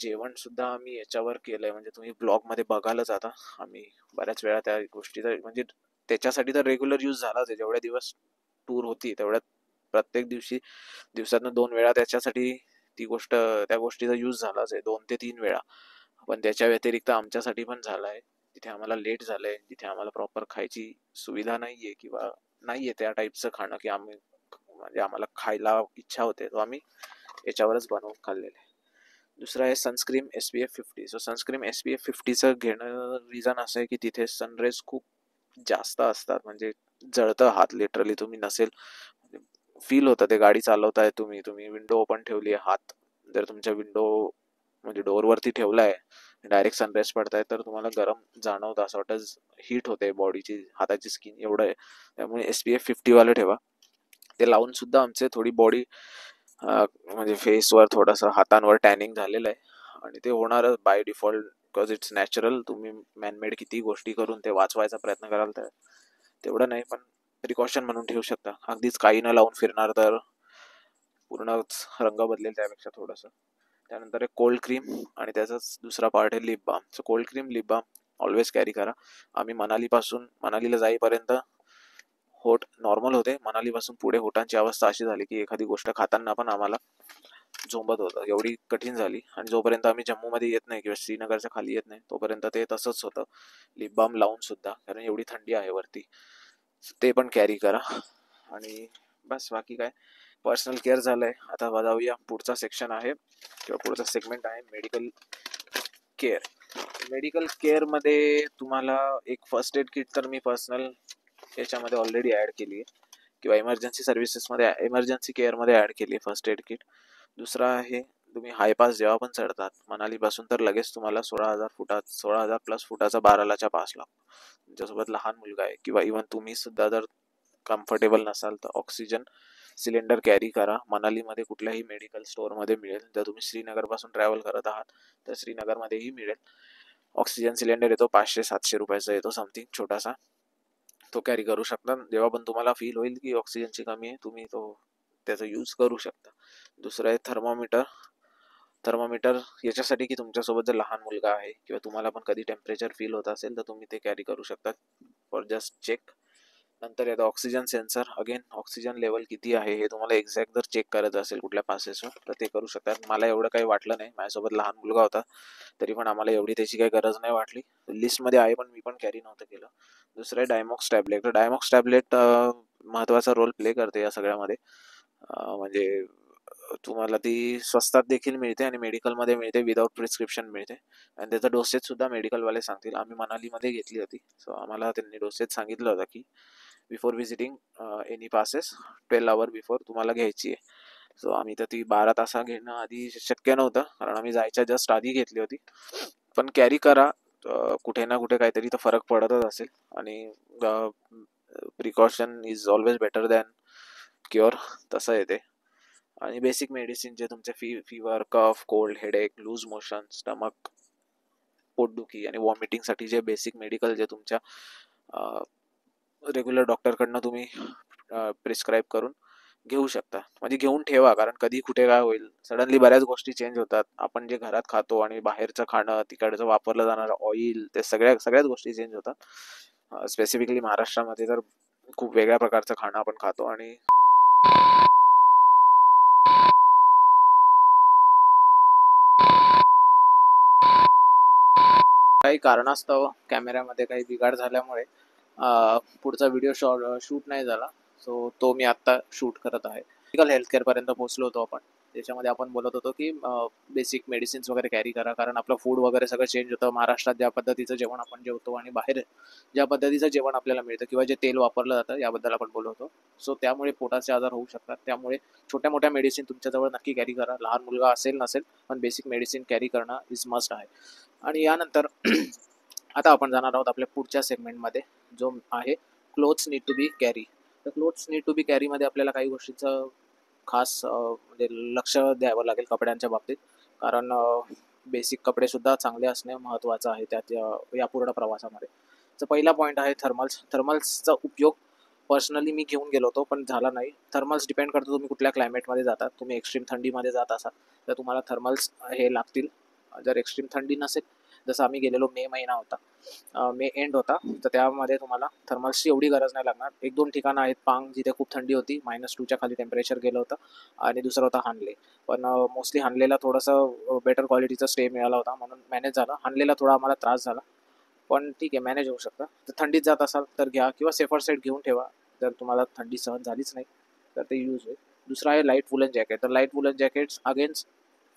जेवण सुद्धा आम्ही याच्यावर केलंय. म्हणजे तुम्ही ब्लॉगमध्ये बघालच आता आम्ही बऱ्याच वेळा त्या गोष्टीचा, म्हणजे त्याच्यासाठी तर रेग्युलर यूज झालाच आहे. जेवढ्या दिवस टूर होती तेवढ्यात प्रत्येक दिवसातनं 2 वेळा त्याच्यासाठी त्या गोष्टीचा यूज झालाच आहे, 2 ते 3 वेळा. पण त्याच्या व्यतिरिक्त आमच्यासाठी पण झाला आहे. तिथे आम्हाला लेट झालंय, तिथे आम्हाला प्रॉपर खायची सुविधा नाहीये किंवा नाहीये त्या टाईपचं खाणं की म्हणजे आम्हाला खायला इच्छा होते, तो आम्ही याच्यावरच बनवून खाल्लेलं आहे. दुसरं आहे sunscreen SPF 50. So sunscreen SPF 50चं घेणं रिझन असं आहे की तिथे सनरेज खूप जास्त असतात. म्हणजे जळतं हात लिटरली. तुम्ही नसेल फील होतं ते गाडी चालवताय तुम्ही विंडो ओपन ठेवली आहे, हात जर तुमच्या विंडो म्हणजे डोअरवरती ठेवलाय, डायरेक्ट सनराईज पडताय तर तुम्हाला गरम जाणवतं. असं वाटतं हीट होते बॉडीची, हाताची स्किन एवढं आहे. त्यामुळे SPF 50 वाले ठेवा. ते लावून सुद्धा आमचे थोडी बॉडी म्हणजे फेसवर थोडंसं हातांवर टॅनिंग झालेलं आहे आणि ते होणारच by default, because it's natural. तुम्ही मॅनमेड किती गोष्टी करून ते वाचवायचा प्रयत्न कराल तर तेवढं नाही, पण प्रिकॉशन म्हणून ठेवू शकता. अगदीच काही न लावून फिरणार तर पूर्णच रंग बदलेल त्यापेक्षा थोडंसं. त्यानंतर एक कोल्ड क्रीम आणि त्याचाच दुसरा पार्ट आहे lip balm. So cold cream, lip balm always carry करा. आम्ही मनालीला जाईपर्यंत होठ नॉर्मल होते. मनालीपासून पुढे होठांची अवस्था अशी झाली की एखादी गोष्ट खाताना पण आम्हाला झोंबत होतं, एवढी कठीण झाली. आणि जोपर्यंत आम्ही जम्मूमध्ये येत नाही किंवा श्रीनगरच्या खाली येत नाही तोपर्यंत ते तसंच होतं, लिप बाम लावून सुद्धा, कारण एवढी थंडी आहे वरती. ते पण कॅरी करा. आणि बस बाकी काय, पर्सनल केअर झालंय. आता जाऊया पुढचा सेक्शन आहे किंवा पुढचा सेगमेंट आहे मेडिकल केअर. मेडिकल केअरमध्ये तुम्हाला एक फर्स्ट एड किट तर मी पर्सनल याच्यामध्ये ऑलरेडी ॲड केली आहे किंवा इमर्जन्सी सर्व्हिसेसमध्ये, इमर्जन्सी केअरमध्ये ॲड केली आहे फर्स्ट एड किट. दुसरा आहे, तुम्ही हायपास जेव्हा पण चढतात मनालीपासून तर लगेच तुम्हाला 16,000 प्लस फुटाचा 12लाचा पास लागतो. तुमच्यासोबत लहान मुलगा आहे किंवा इव्हन तुम्ही सुद्धा जर कम्फर्टेबल नसाल तर ऑक्सिजन सिलेंडर कॅरी करा. मनालीमध्ये कुठल्याही मेडिकल स्टोअरमध्ये मिळेल. जर तुम्ही श्रीनगरपासून ट्रॅव्हल करत आहात तर श्रीनगरमध्येही मिळेल. ऑक्सिजन सिलेंडर येतो 500-700 रुपयाचा येतो समथिंग छोटासा, तो कॅरी करू शकता. जेव्हा पण तुम्हाला फील होईल की ऑक्सिजनची कमी आहे तुम्ही त्याचा यूज करू शकता. दुसरं आहे थर्मामीटर याच्यासाठी की तुमच्यासोबत जर लहान मुलगा आहे किंवा तुम्हाला पण कधी टेम्परेचर फील होत असेल तर तुम्ही ते कॅरी करू शकता फॉर जस्ट चेक. नंतर येतं oxygen sensor. Again oxygen level किती आहे हे तुम्हाला एक्झॅक्ट जर चेक करायचं असेल कुठल्या पासेसवर तर ते करू शकतात. मला एवढं काही वाटलं नाही, माझ्यासोबत लहान मुलगा होता तरी पण आम्हाला एवढी त्याची काही गरज नाही वाटली. लिस्टमध्ये आहे पण मी पण कॅरी नव्हतं केलं. दुसरं आहे डायमॉक्स टॅबलेट. तर डायमॉक्स टॅबलेट महत्त्वाचा रोल प्ले करते या सगळ्यामध्ये. म्हणजे तुम्हाला ती स्वस्तात देखील मिळते आणि मेडिकलमध्ये मिळते, विदाऊट प्रिस्क्रिप्शन मिळते आणि त्याचा डोसेज सुद्धा मेडिकलवाले सांगतील. आम्ही मनालीमध्ये घेतली होती, सो आम्हाला त्यांनी डोसेज सांगितलं होतं की before visiting any passes 12 hour before तुम्हाला घ्यायची आहे. सो आम्ही तर ती 12 तासा घेणं आधी शक्य नव्हतं कारण आम्ही जायच्या जस्ट आधी घेतली होती. पण कॅरी करा, कुठे ना कुठे काहीतरी तर फरक पडतच असेल आणि precaution is always better than cure, तसं येते. आणि बेसिक मेडिसिन जे तुमचे fever, cough, cold, headache, loose motion, stomach, पोटदुखी आणि वॉमिटिंगसाठी जे बेसिक मेडिकल जे तुमच्या रेग्युलर डॉक्टरकडनं तुम्ही प्रिस्क्राईब करून घेऊ शकता. म्हणजे घेऊन ठेवा, कारण कधी कुठे काय होईल. सडनली बऱ्याच गोष्टी चेंज होतात. आपण जे घरात खातो आणि बाहेरचं खाणं, तिकडचं वापरलं जाणारं ऑइल, ते सगळ्याच गोष्टी चेंज होतात. स्पेसिफिकली महाराष्ट्रामध्ये तर खूप वेगळ्या प्रकारचं खाणं आपण खातो आणि काही कारणास्तव कॅमेऱ्यामध्ये काही बिघाड झाल्यामुळे पुढचा व्हिडिओ शूट नाही झाला. सो तो मी आत्ता शूट करत आहे. मेडिकल हेल्थकेअरपर्यंत पोहोचलो होतो आपण. त्याच्यामध्ये आपण बोलत होतो की बेसिक मेडिसिन्स वगैरे कॅरी करा, कारण आपलं फूड वगैरे सगळं चेंज होतं. महाराष्ट्रात ज्या पद्धतीचं जेवण आपण जेवतो आणि बाहेर ज्या पद्धतीचं जेवण आपल्याला मिळतं किंवा जे तेल वापरलं जातं याबद्दल आपण बोलत होतो. सो त्यामुळे पोटाचे आजार होऊ शकतात. त्यामुळे छोट्या मोठ्या मेडिसिन तुमच्याजवळ नक्की कॅरी करा. लहान मुलगा असेल नसेल, पण बेसिक मेडिसिन कॅरी करणं इज मस्ट आहे. आणि यानंतर आता आपण जाणार आहोत आपल्या पुढच्या सेगमेंटमध्ये, जो आहे clothes need to be carry. तर क्लोथ्स नीड टू बी कॅरीमध्ये आपल्याला काही गोष्टींचं खास म्हणजे लक्ष द्यावं लागेल कपड्यांच्या बाबतीत, कारण बेसिक कपडेसुद्धा चांगले असणे महत्त्वाचं आहे त्यात या पूर्ण प्रवासामध्ये. तर पहिला पॉईंट आहे थर्मल्स. थर्मल्सचा उपयोग पर्सनली मी घेऊन गेलो होतो, पण झाला नाही. थर्मल्स डिपेंड करतो तुम्ही कुठल्या क्लायमेटमध्ये जातात. तुम्ही एक्स्ट्रीम थंडीमध्ये जात असाल तर तुम्हाला थर्मल्स हे लागतील. जर एक्स्ट्रीम थंडी नसेल, जसं आम्ही गेलेलो मे महिना होता, मे एंड होता, तर त्यामध्ये तुम्हाला थर्मल्सची एवढी गरज नाही लागणार. 1-2 ठिकाणं आहेत, पांग जिथे खूप थंडी होती, -2च्या खाली टेम्परेचर गेलं होतं, आणि दुसरं होतं हानले. पण मोस्टली हानलेला थोडंसं बेटर क्वालिटीचा स्टे मिळाला होता, म्हणून मॅनेज झालं. हानलेला थोडा आम्हाला त्रास झाला, पण ठीक आहे, मॅनेज होऊ शकतं. तर थंडीत जात असाल तर घ्या, किंवा सेफर साईड घेऊन ठेवा. जर तुम्हाला थंडी सहन झालीच नाही तर ते यूज होईल. दुसरं आहे लाईट वुलन जॅकेट. तर light woollen jackets against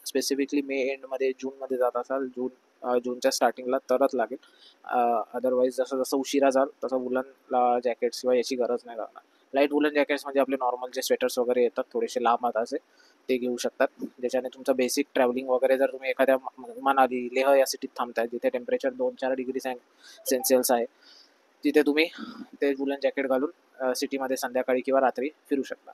specifically May एंडमध्ये जूनमध्ये जात असाल, जूनच्या स्टार्टिंगला तरच लागेल. अदरवाईज जसं जसं उशिरा जाल तसं वुलन जॅकेट्स किंवा याची गरज नाही लागणार. लाईट वुलन जॅकेट्स म्हणजे आपले नॉर्मल जे स्वेटर्स वगैरे येतात थोडेसे लांब हाताचे, ते घेऊ शकतात. ज्याच्याने तुमचं बेसिक ट्रॅव्हलिंग वगैरे, जर तुम्ही एखाद्या मनाली, लेह या सिटीत थांबताय जिथे टेम्परेचर 2-4 डिग्री सेल्सिअस आहे, तिथे तुम्ही ते वुलन जॅकेट घालून सिटीमध्ये संध्याकाळी किंवा रात्री फिरू शकता.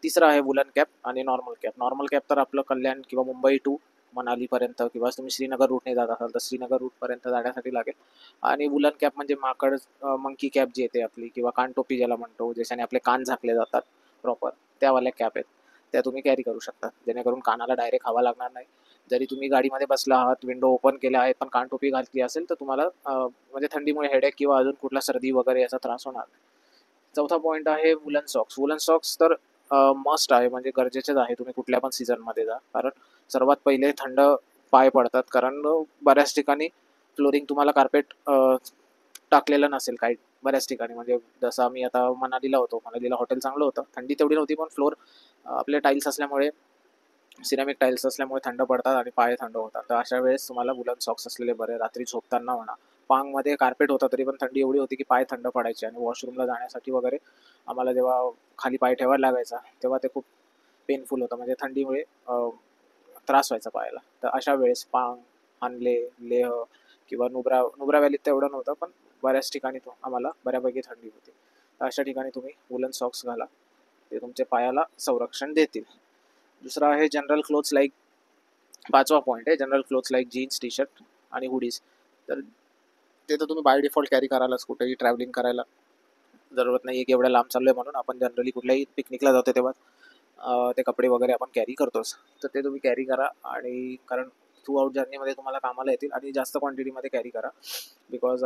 तिसरा आहे वुलन कॅप आणि नॉर्मल कॅप. नॉर्मल कॅप तर आपलं कल्याण किंवा मुंबई टू मनालीपर्यंत, किंवा तुम्ही श्रीनगर रूटने जात असाल तर श्रीनगर रूटपर्यंत जाण्यासाठी लागेल. आणि वुलन कॅप म्हणजे मंकी कॅप जी येते आपली, किंवा कानटोपी ज्याला म्हणतो, ज्याच्याने आपले कान झाकले जातात प्रॉपर, त्यावाल्या कॅप आहेत. त्या तुम्ही कॅरी करू शकता, जेणेकरून कानाला डायरेक्ट हवा लागणार नाही. जरी तुम्ही गाडीमध्ये बसला आहात, विंडो ओपन केल्या आहेत, पण कानटोपी घातली असेल तर तुम्हाला म्हणजे थंडीमुळे हेडेक किंवा अजून कुठला सर्दी वगैरे याचा त्रास होणार नाही. चौथा पॉईंट आहे वुलन सॉक्स. वुलन सॉक्स तर मस्ट आहे, म्हणजे गरजेचेच आहे. तुम्ही कुठल्या पण सीझनमध्ये जा, कारण सर्वात पहिले थंड पाय पडतात, कारण बऱ्याच ठिकाणी फ्लोरिंग तुम्हाला कार्पेट टाकलेलं नसेल काही बऱ्याच ठिकाणी. म्हणजे जसं आम्ही आता मनालीला होतो, मनालीला हॉटेल चांगलं होतं, थंडी तेवढी नव्हती, पण फ्लोर आपले टाईल्स असल्यामुळे, सिरामिक टाईल्स असल्यामुळे थंड पडतात आणि पाय थंड होतात. तर अशा वेळेस तुम्हाला वुलन सॉक्स असलेले बरे. रात्री झोपताना म्हणा, पांगमध्ये कार्पेट होता तरी पण थंडी एवढी होती की पाय थंड पडायचे, आणि वॉशरूमला जाण्यासाठी वगैरे आम्हाला जेव्हा खाली पाय ठेवायला लागायचा तेव्हा ते खूप पेनफुल होतं, म्हणजे थंडीमुळे त्रास व्हायचा पायाला. तर अशा वेळेस पांग, हानले, लेह किंवा नुब्रा व्हॅलीत तर एवढं नव्हतं, पण बऱ्याच ठिकाणी तो आम्हाला बऱ्यापैकी थंडी होती. तर अशा ठिकाणी तुम्ही वुलन सॉक्स घाला, ते तुमच्या पायाला संरक्षण देतील. दुसरा आहे जनरल क्लोथ्स लाईक. 5वा पॉईंट आहे general clothes like jeans, T shirt आणि हुडीज. तर ते तर तुम्ही बाय डिफॉल्ट कॅरी करायलाच. कुठेही ट्रॅव्हलिंग करायला जरूरत नाही आहे की एवढ्या लांब चाललो आहे म्हणून. आपण जनरली कुठल्याही पिकनिकला जातो तेव्हा ते कपडे वगैरे आपण कॅरी करतोच. तर ते तुम्ही कॅरी करा, आणि कारण थ्रू आउट जर्नीमध्ये तुम्हाला कामाला येतील, आणि जास्त क्वांटिटीमध्ये कॅरी करा. बिकॉज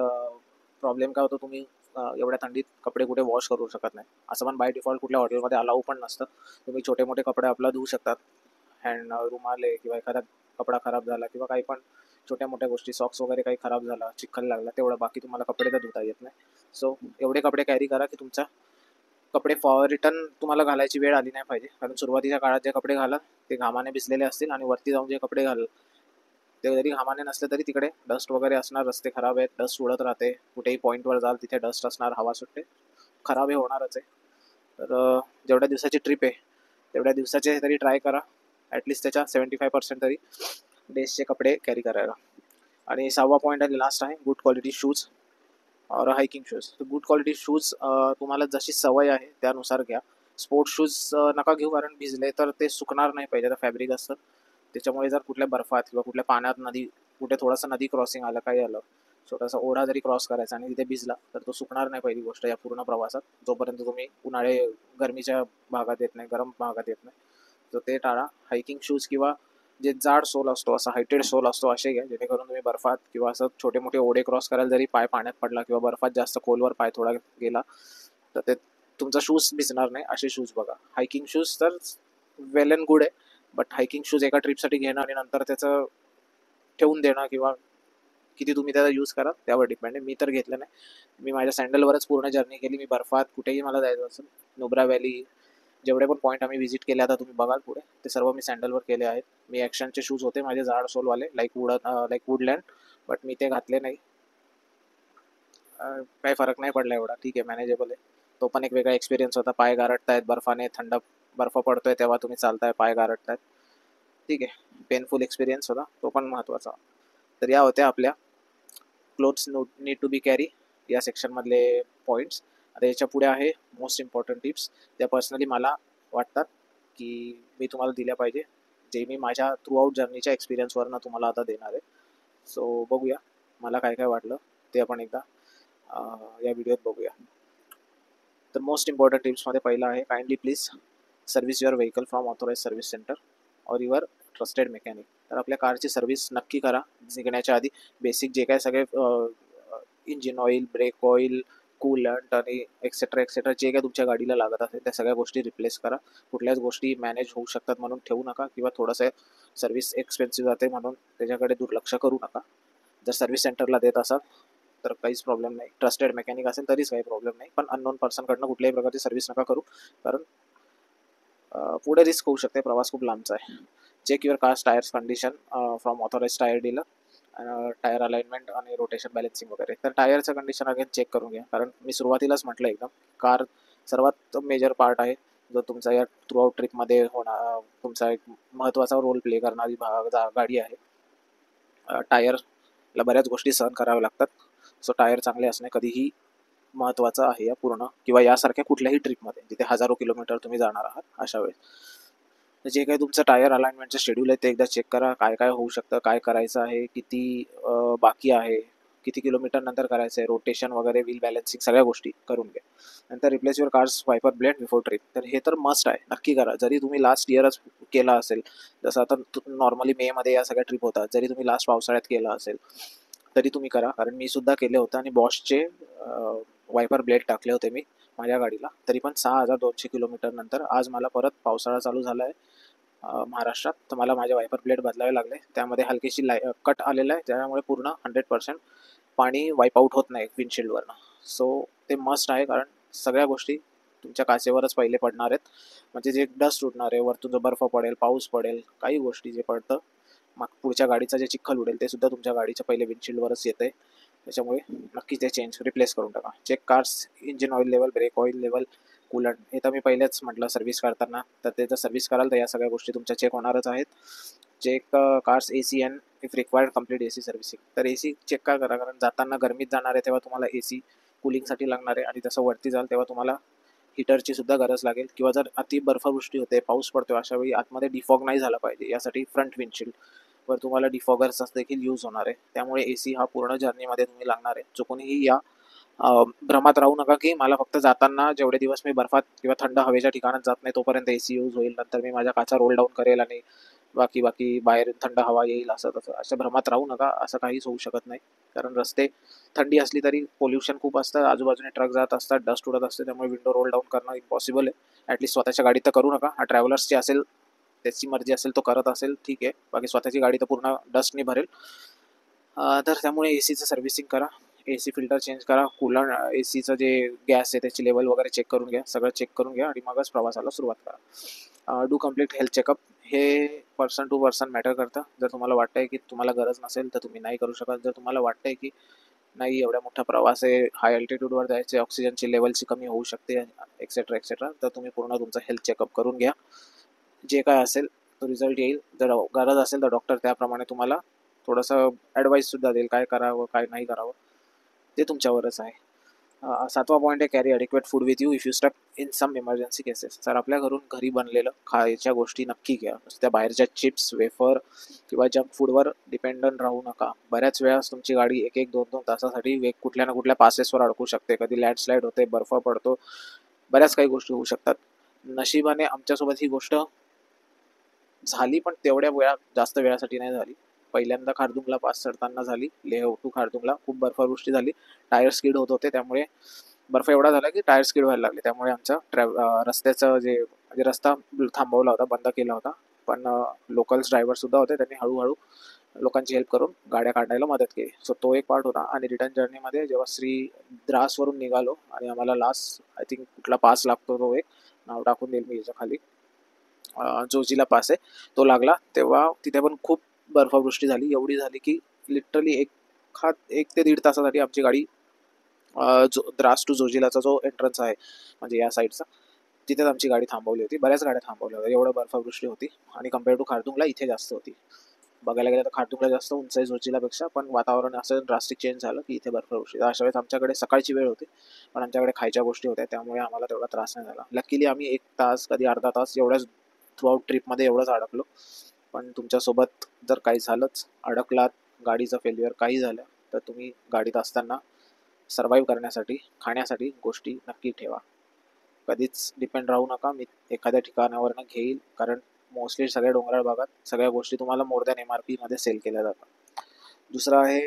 प्रॉब्लेम काय होतो, तुम्ही एवढ्या थंडीत कपडे कुठे वॉश करू शकत नाही. असं पण बाय डिफॉल्ट कुठल्या हॉटेलमध्ये अलाऊ पण नसतं. तुम्ही छोटे मोठे कपडे आपला धुवू शकतात, हँड रुमाल आहे, किंवा एखादा कपडा खराब झाला, किंवा काही पण छोट्या मोठ्या गोष्टी, सॉक्स वगैरे काही खराब झाला, चिखल लागला, तेवढं. बाकी तुम्हाला कपडे तर धुता येत नाही. सो एवढे कपडे कॅरी करा की तुमचा कपडे रिटर्न तुम्हाला घालायची वेळ आली नाही पाहिजे. कारण सुरुवातीच्या काळात जे कपडे घालाल ते घामाने भिजलेले असतील, आणि वरती जाऊन जे कपडे घालाल ते जरी घामाने नसले तरी तिकडे डस्ट वगैरे असणार. रस्ते खराब आहेत, डस्ट उडत राहते. कुठेही पॉईंटवर जाल तिथे डस्ट असणार, हवा सुटते, खराब हे होणारच आहे. तर जेवढ्या दिवसाची ट्रिप आहे तेवढ्या दिवसाचे तरी ट्राय करा, ॲटलिस्ट त्याच्या 75% तरी डेजचे कपडे कॅरी करायला. आणि 6वा पॉईंट आहे, लास्ट आहे, गुड क्वालिटी शूज और हायकिंग शूज. तर गुड क्वालिटी शूज तुम्हाला जशी सवय आहे त्यानुसार घ्या. स्पोर्ट्स शूज नका घेऊ, कारण भिजले तर ते सुकणार नाही पाहिजे. तर फॅब्रिक असतं, त्याच्यामुळे जर कुठल्या बर्फात किंवा कुठल्या पाण्यात, नदी, कुठे थोडंसं नदी क्रॉसिंग आलं, काही आलं, छोटासा ओढा जरी क्रॉस करायचा आणि तिथे भिजला तर तो सुकणार नाही पहिली गोष्ट या पूर्ण प्रवासात, जोपर्यंत तुम्ही गरमीच्या भागात येत नाही, गरम भागात येत नाही. तर ते टाळा. हायकिंग शूज किंवा जे जाड सोल असतो, असा हायटेड सोल असतो, असे घ्या, जेणेकरून तुम्ही बर्फात किंवा असं छोटे मोठे ओढे क्रॉस करायला जरी पाय पाण्यात पडला, किंवा बर्फात जास्त खोलवर पाय थोडा गेला, तर ते तुमचा शूज भिजणार नाही, असे शूज बघा. हायकिंग शूज तर वेल अँड गुड आहे, बट हायकिंग शूज एका ट्रिपसाठी घेणं आणि नंतर त्याचं ठेवून देणं किंवा किती तुम्ही त्याचा यूज करा त्यावर डिपेंड आहे. मी तर घेतलं नाही, मी माझ्या सँडलवरच पूर्ण जर्नी केली. मी बर्फात कुठेही मला जायचं असेल, नुब्रा व्हॅली, जेवढे पण पॉईंट आम्ही व्हिजिट केले आता तुम्ही बघाल पुढे, ते सर्व मी सँडलवर केले आहेत. मी ॲक्शनचे शूज होते माझे जाड सोलवाले, लाईक वुडलँड, बट मी ते घातले नाही. काही फरक नाही पडला एवढा, ठीक आहे, मॅनेजेबल आहे. तो पण एक वेगळा एक्सपिरियन्स होता. पाय गारटतायत बर्फाने, थंड बर्फ पडतोय तेव्हा तुम्ही चालताय, पाय गारटतायत, ठीक आहे, पेनफुल एक्सपिरियन्स होता, तो पण महत्त्वाचा. तर या होत्या आपल्या clothes need to be carry या सेक्शनमधले पॉईंट्स. आता याच्या पुढे आहे मोस्ट इम्पॉर्टंट टिप्स, त्या पर्सनली मला वाटतात की मी तुम्हाला दिल्या पाहिजे, जे मी माझ्या थ्रू आउट जर्नीच्या एक्सपिरियन्सवरनं तुम्हाला आता देणार आहे. सो बघूया मला काय काय वाटलं ते आपण एकदा या व्हिडिओत बघूया. तर मोस्ट इम्पॉर्टंट टिप्समध्ये पहिला आहे, kindly please service your vehicle from authorise service centre or your trusted mechanic. तर आपल्या कारची सर्व्हिस नक्की करा निघण्याच्या आधी. बेसिक जे काय सगळे engine oil, brake oil, coolant आणि एक्सेट्रा एक्सेट्रा जे काय तुमच्या गाडीला लागत असेल त्या सगळ्या गोष्टी रिप्लेस करा. कुठल्याच गोष्टी मॅनेज होऊ शकतात म्हणून ठेवू नका, किंवा थोडंसं सर्व्हिस एक्सपेन्सिव्ह जाते म्हणून त्याच्याकडे दुर्लक्ष करू नका. जर सर्व्हिस सेंटरला देत असाल तर काहीच प्रॉब्लेम नाही, ट्रस्टेड मेकॅनिक असेल तरीच काही प्रॉब्लेम नाही, पण अननोन पर्सनकडनं कुठल्याही प्रकारची सर्व्हिस नका करू, कारण पुढे रिस्क होऊ शकते, प्रवास खूप लांबचा आहे. Check your car's tyres condition from authorise tyre dealer, tyre alignment आणि रोटेशन बॅलन्सिंग वगैरे. तर टायरचं कंडिशन अगेन चेक करून घ्या, कारण मी सुरुवातीलाच म्हटलं एकदम, कार सर्वात मेजर पार्ट आहे जो तुमचा या थ्रू आउट ट्रिपमध्ये होणार, तुमचा एक महत्त्वाचा रोल प्ले करणारी गाडी आहे. टायरला बऱ्याच गोष्टी सहन कराव्या लागतात, सो टायर चांगले असणे कधीही महत्त्वाचं आहे या पूर्ण किंवा यासारख्या कुठल्याही ट्रिपमध्ये जिथे हजारो किलोमीटर तुम्ही जाणार आहात अशा वेळेस. जे काही तुमचं टायर अलाइनमेंटचं शेड्यूल आहे ते एकदा चेक करा, काय काय होऊ शकतं, काय करायचं आहे, किती बाकी आहे, किती किलोमीटर नंतर करायचं आहे, रोटेशन वगैरे, व्हील बॅलन्सिंग सगळ्या गोष्टी करून घ्या. नंतर replace your cars viper blade before trip. तर हे तर मस्ट आहे, नक्की करा. जरी तुम्ही लास्ट इयरच केला असेल, जसं आता नॉर्मली मेमध्ये या सगळ्या ट्रिप होतात, जरी तुम्ही लास्ट पावसाळ्यात केला असेल तरी तुम्ही करा, कारण मी सुद्धा केले होतं आणि बॉशचे वायपर ब्लेड टाकले होते मी माझ्या गाडीला. तरी पण 6200 किलोमीटर नंतर आज मला परत पावसाळा चालू झाला आहे महाराष्ट्रात, तर मला माझे वायपर ब्लेड बदलावे लागले. त्यामध्ये हलकीशी कट आलेला आहे, त्यामुळे पूर्ण 100% पाणी वाईप आऊट होत नाही विंडशिल्डवरनं. सो ते मस्ट आहे, कारण सगळ्या गोष्टी तुमच्या काचेवरच पहिले पडणार आहेत. म्हणजे जे डस्ट उडणार आहे, वरतून जो बर्फ पडेल, पाऊस पडेल, काही गोष्टी जे पडतं, मग पुढच्या गाडीचा जे चिखल उडेल ते सुद्धा तुमच्या गाडीच्या पहिले विंडशिल्डवरच येतं आहे. त्याच्यामुळे नक्की ते रिप्लेस करून टाका. Check car's engine oil level, brake oil level, coolant. हे तर मी पहिलेच म्हटलं सर्व्हिस करताना, तर ते जर सर्व्हिस कराल तर या सगळ्या गोष्टी तुमच्या चेक होणारच आहेत. Check car's AC and if required complete AC servicing. तर AC चेक का करा, कारण जाताना गरमीत जाणार आहे तेव्हा तुम्हाला AC कूलिंगसाठी लागणार आहे, आणि जसं वरती जाल तेव्हा तुम्हाला हीटरची सुद्धा गरज लागेल, किंवा जर अति बर्फवृष्टी होते, पाऊस पडतो, अशा वेळी आतमध्ये डिफॉग नाही झाला पाहिजे, यासाठी फ्रंट विंडशिल्डवर तुम्हाला डिफॉगर्स देखील यूज होणार आहे. त्यामुळे AC हा पूर्ण जर्नीमध्ये तुम्ही लागणार आहे. चुकूनही या भ्रमात राहू नका की मला फक्त जाताना जेवढे दिवस मी बर्फात किंवा थंड हवेच्या ठिकाणात जात नाही तोपर्यंत AC यूज होईल, नंतर मी माझ्या काचा रोल डाऊन करेल आणि बाकी बाहेर थंड हवा येईल, असं तसं अशा भ्रमात राहू नका. असं काहीच होऊ शकत नाही, कारण रस्ते थंडी असली तरी पोल्युशन खूप असतं, आजूबाजूने ट्रक जात असतात, डस्ट उडत असते, त्यामुळे विंडो रोल डाऊन करणं इम्पॉसिबल आहे. ॲटलीस्ट स्वतःच्या गाडीत तर करू नका. हा ट्रॅव्हलर्सची असेल, त्याची मर्जी असेल, तो करत असेल, ठीक आहे, बाकी स्वतःची गाडी तर पूर्ण डस्टनी भरेल. तर त्यामुळे ACचं सर्व्हिसिंग करा, AC फिल्टर चेंज करा, कूलर ACचं जे गॅस आहे त्याची लेवल वगैरे चेक करून घ्या, सगळं चेक करून घ्या आणि मगच प्रवासाला सुरुवात करा. Do complete health checkup. हे पर्सन टू पर्सन मॅटर करतं. जर तुम्हाला वाटतंय की तुम्हाला गरज नसेल तर तुम्ही नाही करू शकत. जर तुम्हाला वाटतंय की नाही, एवढा मोठा प्रवास आहे, हाय अल्टिट्यूडवर जायचे, ऑक्सिजनची लेवलची कमी होऊ शकते, एक्सेट्रा एक्सेट्रा, तर तुम्ही पूर्ण तुमचं हेल्थ चेकअप करून घ्या. जे काय असेल तो रिझल्ट येईल. जर गरज असेल तर डॉक्टर त्याप्रमाणे तुम्हाला थोडंसं ॲडवाईससुद्धा देईल, काय करावं काय नाही करावं ते तुमच्यावरच आहे. 7वा पॉईंट आहे, carry adequate food with you if you stuck in some emergency cases. तर आपल्या घरून घरी बनलेलं खायच्या गोष्टी नक्की घ्या. त्या बाहेरच्या चिप्स, वेफर किंवा जंक फूडवर डिपेंडंट राहू नका. बऱ्याच वेळास तुमची गाडी 1-1, 2-2 तासासाठी कुठल्या ना कुठल्या पासेसवर अडकू शकते. कधी लँडस्लाईड होते, बर्फ पडतो, बऱ्याच काही गोष्टी होऊ शकतात. नशिबाने आमच्यासोबत ही गोष्ट झाली, पण तेवढ्या जास्त वेळासाठी नाही झाली. पहिल्यांदा खारदुंगला पास चढताना झाली, लेह टू खारदुंगला खूप बर्फवृष्टी झाली, टायर स्किड होत होते, त्यामुळे बर्फ एवढा झाला की टायर स्किड व्हायला लागले. त्यामुळे आमचा रस्त्याचं जे रस्ता थांबवला होता, बंद केला होता, पण लोकल्स ड्रायव्हरसुद्धा होते, त्यांनी हळूहळू लोकांची हेल्प करून गाड्या काढायला मदत केली. सो तो एक पार्ट होता. आणि रिटर्न जर्नीमध्ये जेव्हा द्रासवरून निघालो आणि आम्हाला लास्ट आय थिंक कुठला पास लागतो, तो एक नाव टाकून देईल मी याच्या खाली, जोजिला पास आहे, तो लागला. तेव्हा तिथे पण खूप बर्फवृष्टी झाली, एवढी झाली की लिटरली 1 ते 1.5 तासासाठी आमची गाडी जो द्रास टू जोजिलाचा जो एंट्रन्स आहे म्हणजे या साईडचा, तिथेच आमची गाडी थांबवली होती. बऱ्याच गाड्या थांबवल्या होत्या, एवढं बर्फवृष्टी होती. आणि कम्पेअर टू खारदुंगला इथे जास्त होती. बघायला गेलं तर खारदुंगला जास्त उंच आहे जोजिलापेक्षा, पण वातावरण असं ड्रास्टिक चेंज झालं की इथे बर्फवृष्टी. अशा वेळेस आमच्याकडे सकाळची वेळ होती, पण आमच्याकडे खायच्या गोष्टी होत्या, त्यामुळे आम्हाला तेवढा त्रास नाही झाला. लकीली आम्ही 1 तास कधी अर्धा तास एवढ्याच थ्रूआउट ट्रिपमध्ये एवढंच अडकलो. पण तुमच्यासोबत जर काही झालंच, अडकलात, गाडीचं फेल्युअर काही झालं, तर तुम्ही गाडीत असताना सर्व्हाइव्ह करण्यासाठी खाण्यासाठी गोष्टी नक्की ठेवा. कधीच डिपेंड राहू नका मी एखाद्या ठिकाणावरनं घेईल, कारण मोस्टली सगळ्या डोंगराळ भागात सगळ्या गोष्टी तुम्हाला मोर दॅन MRP मध्ये सेल केल्या जातात. दुसरं आहे,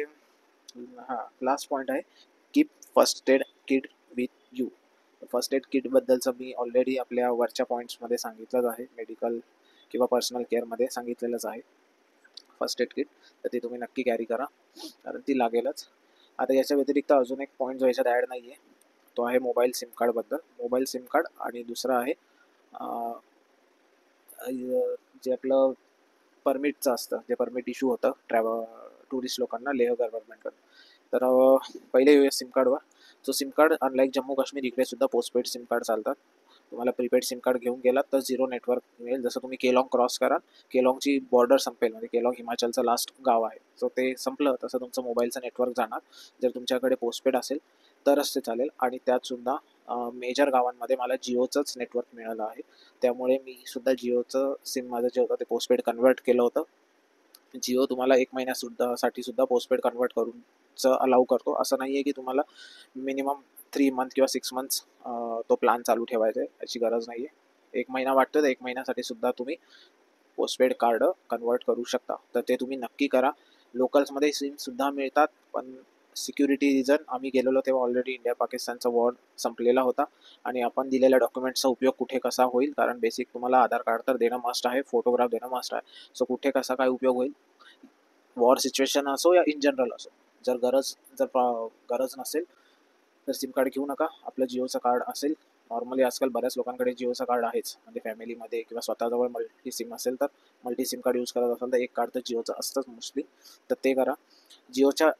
हां, लास्ट पॉईंट आहे, keep first aid kit with you. First aid किटबद्दलचं मी ऑलरेडी आपल्या वरच्या पॉईंट्समध्ये सांगितलंच आहे, मेडिकल किंवा पर्सनल केअरमध्ये सांगितलेलंच आहे. फर्स्ट एड किट तर ती तुम्ही नक्की कॅरी करा, कारण ती लागेलच. आता याच्या व्यतिरिक्त अजून एक पॉईंट जो याच्यात ॲड नाही आहे, तो आहे मोबाईल सिम कार्डबद्दल. मोबाईल सिम कार्ड आणि दुसरं आहे जे आपलं परमिटचं असतं, जे परमिट इश्यू होतं टुरिस्ट लोकांना लेह गव्हर्नमेंटकडून. तर पहिले US सिम कार्डवर. जो SIM card unlike Jammu Kashmir इकडे सुद्धा पोस्टपेड सिम कार्ड चालतात. तुम्हाला प्रीपेड सिम कार्ड घेऊन गेलात तर 0 नेटवर्क मिळेल. जसं तुम्ही केलॉंग क्रॉस कराल, केलॉंगची बॉर्डर संपेल, म्हणजे केलॉंग हिमाचलचं लास्ट गाव आहे, सो ते संपलं तसं तुमचं मोबाईलचं नेटवर्क जाणार. जर तुमच्याकडे पोस्टपेड असेल तरच ते चालेल. आणि त्यातसुद्धा मेजर गावांमध्ये मला जिओचंच नेटवर्क मिळालं आहे, त्यामुळे मी सुद्धा जिओचं सिम माझं जे होतं ते पोस्टपेड कन्वर्ट केलं होतं. जिओ तुम्हाला 1 महिन्यासाठी सुद्धा पोस्टपेड कन्वर्ट करूनचं अलाउ करतो. असं नाही आहे की तुम्हाला मिनिमम 3 मंथ किंवा 6 मंथ्स तो प्लॅन चालू ठेवायचा आहे, याची गरज नाही आहे. 1 महिना वाटतं तर 1 महिन्यासाठी सुद्धा तुम्ही पोस्टपेड कार्ड कन्वर्ट करू शकता. तर ते तुम्ही नक्की करा. लोकल्समध्ये सिमसुद्धा मिळतात, पण सिक्युरिटी रिझन आम्ही गेलेलो तेव्हा ऑलरेडी इंडिया पाकिस्तानचा वॉर संपलेला होता आणि आपण दिलेल्या डॉक्युमेंट्सचा उपयोग कुठे कसा होईल, कारण बेसिक तुम्हाला आधार कार्ड तर देणं मस्ट आहे, फोटोग्राफ देणं मस्ट आहे. सो कुठे कसा काय उपयोग होईल, वॉर सिच्युएशन असो या इन जनरल असो, जर गरज नसेल तर सिम कार्ड घेऊ नका. आपलं जिओचं कार्ड असेल, नॉर्मली आजकाल बऱ्याच लोकांकडे जिओचं कार्ड आहेच, म्हणजे फॅमिलीमध्ये किंवा स्वतःजवळ मल्टी सिम असेल तर मल्टी सिम कार्ड यूज करत असाल तर एक कार्ड तर जिओचं असतंच मोस्टली, तर ते करा. जिओच्या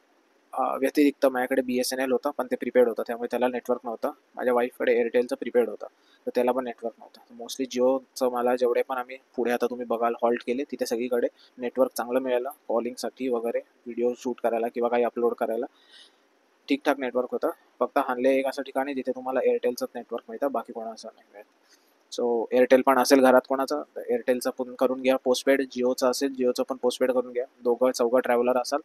व्यतिरिक्त माझ्याकडे BSNL होतं, पण ते प्रीपेड होतं, त्यामुळे त्याला नेटवर्क नव्हतं. माझ्या वाईफकडे एअरटेलचं प्रीपेड होतं, तर त्याला पण नेटवर्क नव्हतं. मोस्टली जिओचं मला जेवढे पण आम्ही पुढे आता तुम्ही बघाल हॉल्ट केले, तिथे सगळीकडे नेटवर्क चांगलं मिळालं, कॉलिंगसाठी वगैरे, व्हिडिओ शूट करायला किंवा काही अपलोड करायला ठीकठाक नेटवर्क होतं. फक्त हानले एक असं ठिकाण आहे जिथे तुम्हाला एअरटेलचंच नेटवर्क मिळतं, बाकी कोणाचं नाही मिळत. सो एअरटेल पण असेल घरात कोणाचं तर एअरटेलचं पण करून घ्या पोस्टपेड, जिओचं असेल जिओचं पण पोस्टपेड करून घ्या. दोघं चौघं ट्रॅव्हलर असाल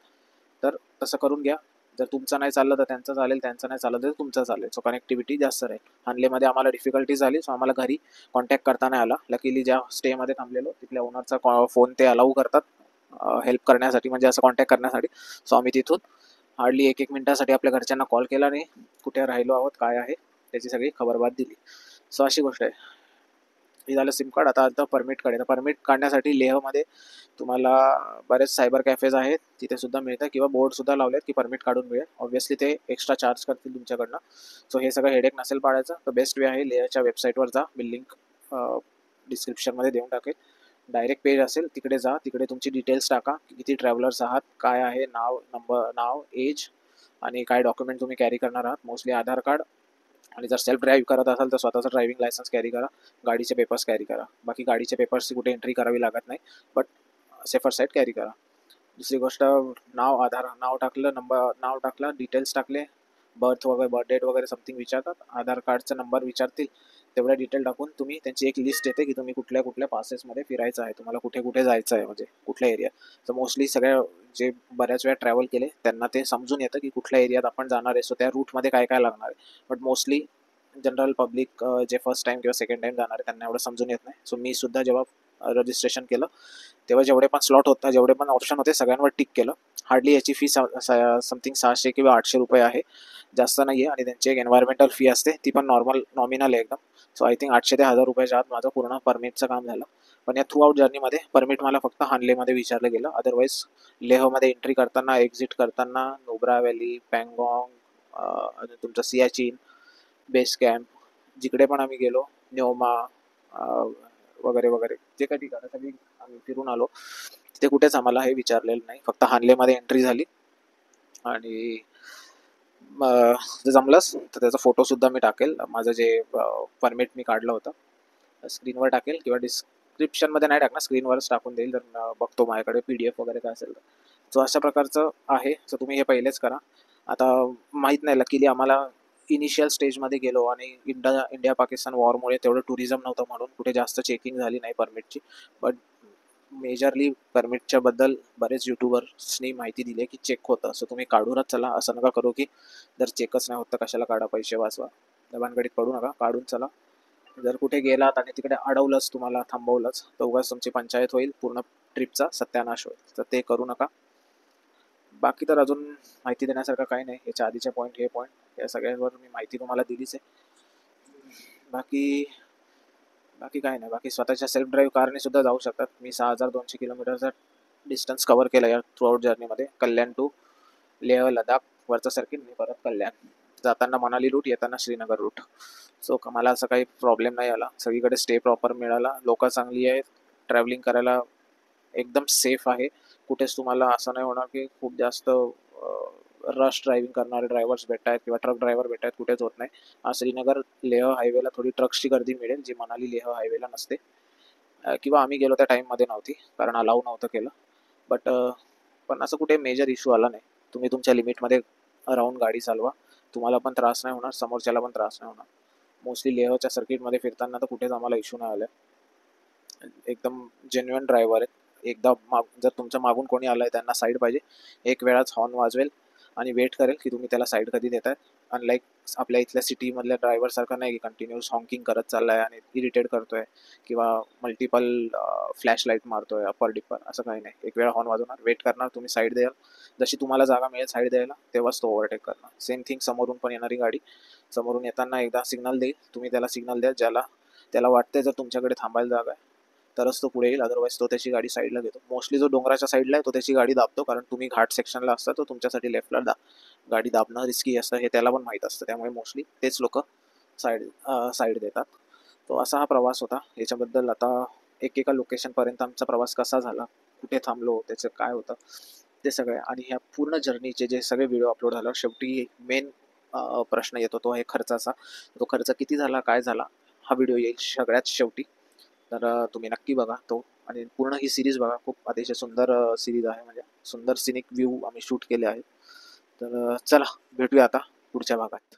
तर तसं करून घ्या. जर तुमचं नाही चाललं तर त्यांचं चालेल, त्यांचं नाही चाललं तर तुमचं चालेल. सो कनेक्टिव्हिटी जास्त राहील. हानलेमध्ये आम्हाला डिफिकल्टी झाली, सो आम्हाला घरी कॉन्टॅक्ट करता नाही आला. लकीली ज्या स्टेमध्ये थांबलेलो तिथल्या ओनरचा फोन ते अलाऊ करतात हेल्प करण्यासाठी, म्हणजे असं कॉन्टॅक्ट करण्यासाठी. सो आम्ही तिथून हार्डली 1-1 मिनिटासाठी आपल्या घरच्यांना कॉल केला आणि कुठे राहिलो आहोत काय आहे त्याची सगळी खबरबात दिली. सो अशी गोष्ट आहे. हे झालं सिम कार्ड. आता परमिटकडे. तर परमिट काढण्यासाठी लेहमध्ये तुम्हाला बरेच सायबर कॅफेज आहेत, तिथे सुद्धा मिळतं, किंवा बोर्डसुद्धा लावलेत की परमिट काढून मिळेल. ऑब्व्हियसली ते एक्स्ट्रा चार्ज करतील तुमच्याकडनं. सो हे सगळं हेडेक नसेल पाडायचं तर बेस्ट वे आहे, लेहच्या वेबसाईटवर जा, मी लिंक डिस्क्रिप्शनमध्ये देऊन टाकेल. डायरेक्ट पेज असेल तिकडे जा, तिकडे तुमची डिटेल्स टाका, किती ट्रॅव्हलर्स आहात, काय आहे नाव, एज आणि काय डॉक्युमेंट तुम्ही कॅरी करणार आहात. मोस्टली आधार कार्ड, आणि जर सेल्फ ड्राईव्ह करत असाल तर स्वतःचं ड्रायव्हिंग लायसन्स कॅरी करा. गाडीचे पेपर्स कॅरी करा. बाकी गाडीचे पेपर्सची कुठे एंट्री करावी लागत नाही, बट सेफर साईड कॅरी करा. दुसरी गोष्ट, नाव टाकलं, नाव टाकलं, डिटेल्स टाकले, बर्थ डेट वगैरे समथिंग विचारतात, आधार कार्डचा नंबर विचारतील, तेवढ्या डिटेल टाकून तुम्ही, त्यांची एक लिस्ट येते की तुम्ही कुठल्या कुठल्या पासेसमध्ये फिरायचं आहे, तुम्हाला कुठे कुठे जायचं आहे, म्हणजे कुठल्या एरिया. तर मोस्टली सगळ्या जे बऱ्याच वेळा ट्रॅव्हल केले त्यांना ते समजून येतं की कुठल्या एरियात आपण जाणार आहे, सो त्या रूटमध्ये काय काय लागणार आहे. बट मोस्टली जनरल पब्लिक जे फर्स्ट टाईम किंवा सेकंड टाईम जाणार आहे त्यांना एवढं समजून येत नाही. सो मी सुद्धा जेव्हा रजिस्ट्रेशन केलं तेव्हा जेवढे पण स्लॉट होता, जेवढे पण ऑप्शन होते, सगळ्यांवर टिक केलं. हार्डली याची फी समथिंग 600 किंवा 800 रुपये आहे, जास्त नाही आहे. आणि त्यांची एक एन्व्हायरमेंटल फी असते, ती पण नॉर्मल नॉमिनल आहे एकदम. सो आय थिंक 800 ते 1000 रुपयाच्या आत माझं पूर्ण परमिटचं काम झालं. पण या थ्रू आउट जर्नीमध्ये परमिट मला फक्त हानलेमध्ये विचारलं गेलं. अदरवाईज लेहमध्ये एंट्री करताना, एक्झिट करताना, नुब्रा व्हॅली, पँगॉंग, आणि तुमचं सियाचीन बेस कॅम्प, जिकडे पण आम्ही गेलो, न्योमा वगैरे वगैरे जे काही ठिकाणं सगळी आम्ही फिरून आलो, तिथे कुठेच आम्हाला हे विचारलेलं नाही. फक्त हानलेमध्ये एंट्री झाली आणि जर जमलंच तर त्याचा फोटोसुद्धा मी टाकेल. माझं जे परमिट मी काढलं होतं स्क्रीनवर टाकेल किंवा डिस्क्रिप्शनमध्ये नाही टाकणार, स्क्रीनवरच टाकून देईल जर बघतो माझ्याकडे PDF वगैरे काय असेल तर. सो अशा प्रकारचं आहे. सो तुम्ही हे पहिलेच करा. आता माहीत नाही, लकीली आम्हाला इनिशियल स्टेजमध्ये गेलो आणि इंडिया पाकिस्तान वॉरमुळे तेवढं टुरिझम नव्हतं म्हणून कुठे जास्त चेकिंग झाली नाही परमिटची. बट मेजरली परमिटच्या बद्दल बरेच यूट्यूबर्सनी माहिती दिली आहे की चेक होतं. सो तुम्ही काढूनच चला, असं नका करू की जर चेकच नाही होत तर कशाला काढा, पैसे वाचवा. दबानगडीत पडू नका, काढून चला. जर कुठे गेलात आणि तिकडे अडवलंच, तुम्हाला थांबवलंच, तर उगाच तुमची पंचायत होईल, पूर्ण ट्रिपचा सत्यानाश होईल. तर ते करू नका. बाकी तर अजून माहिती देण्यासारखं काही नाही. याच्या आधीचे पॉईंट, हे पॉईंट, या सगळ्यांवर मी माहिती तुम्हाला दिलीच आहे. बाकी बाकी काय नाही. बाकी स्वतःच्या सेल्फ ड्राईव्ह कारने सुद्धा जाऊ शकतात. मी 6200 किलोमीटरचा डिस्टन्स कव्हर केला या थ्रू आउट जर्नीमध्ये. कल्याण टू लेह लडाख वरचं सर्किट, मी परत कल्याण. जाताना मनाली रूट, येताना श्रीनगर रूट. सो मला असा काही प्रॉब्लेम नाही आला. सगळीकडे स्टे प्रॉपर मिळाला. लोकं चांगली आहेत. ट्रॅव्हलिंग करायला एकदम सेफ आहे. कुठेच तुम्हाला असं नाही होणार की खूप जास्त रश ड्रायव्हिंग करणारे ड्रायव्हर्स भेटत आहेत किंवा ट्रक ड्रायव्हर भेटत आहेत, कुठेच होत नाही. श्रीनगर लेह हायवेला थोडी ट्रक्सची गर्दी मिळेल, जी मनाली लेह हायवेला नसते. किंवा आम्ही गेलो त्या टाईममध्ये नव्हती, कारण अलाऊ नव्हतं केलं. बट पण असं कुठे मेजर इश्यू आला नाही. तुम्ही तुमच्या लिमिटमध्ये राहून गाडी चालवा. तुम्हाला पण त्रास नाही होणार, समोरच्याला पण त्रास नाही होणार. मोस्टली लेहच्या सर्किटमध्ये फिरताना तर कुठेच आम्हाला इश्यू नाही आला. एकदम जेन्युइन ड्रायव्हर आहेत. एकदा जर तुमच्या मागून कोणी आलं आहे, त्यांना साईड पाहिजे, एक वेळाच हॉर्न वाजवेल आणि वेट करेल की तुम्ही त्याला साईड कधी देताय. अनलाईक आपल्या इथल्या सिटीमधल्या ड्रायव्हरसारखं नाही की कंटिन्यूस हॉकिंग करत चालला आहे आणि इरिटेट करतोय किंवा मल्टिपल फ्लॅश लाईट मारतोय अपर डिपर, असं काही नाही. एक वेळा हॉर्न वाजवणार, वेट करणार, तुम्ही साईड द्याल, जशी तुम्हाला जागा मिळेल साईड द्यायला, तेव्हाच तो ओव्हरटेक करणार. सेम थिंग समोरून पण येणारी गाडी समोरून येताना एकदा सिग्नल देईल, तुम्ही त्याला सिग्नल द्या. ज्याला त्याला वाटते जर तुमच्याकडे थांबायला जागा आहे तरच तो पुढे येईल, अदरवाईज तो त्याची गाडी साईडला घेतो. मोस्टली जो डोंगराच्या साईडला आहे तो त्याची गाडी दाबतो, कारण तुम्ही घाट सेक्शनला असता तर तुमच्यासाठी लेफ्टला गाडी दाबणं रिस्की असतं, हे त्याला पण माहीत असतं. त्यामुळे मोस्टली तेच लोक साईड देतात. तो असा हा प्रवास होता. याच्याबद्दल आता एकेका लोकेशनपर्यंत आमचा प्रवास कसा झाला, कुठे थांबलो, त्याचं काय होतं ते सगळे, आणि ह्या पूर्ण जर्नीचे जे सगळे व्हिडिओ अपलोड झाल्यावर शेवटी मेन प्रश्न येतो तो आहे खर्चाचा. तो खर्च किती झाला, काय झाला, हा व्हिडिओ येईल सगळ्यात शेवटी. तर तुम्ही नक्की बघा तो, आणि पूर्ण ही सिरीज बघा. खूप अतिशय सुंदर सिरीज आहे. म्हणजे सुंदर सिनिक व्ह्यू आम्ही शूट केले आहेत. तर चला भेटूया आता पुढच्या भागात.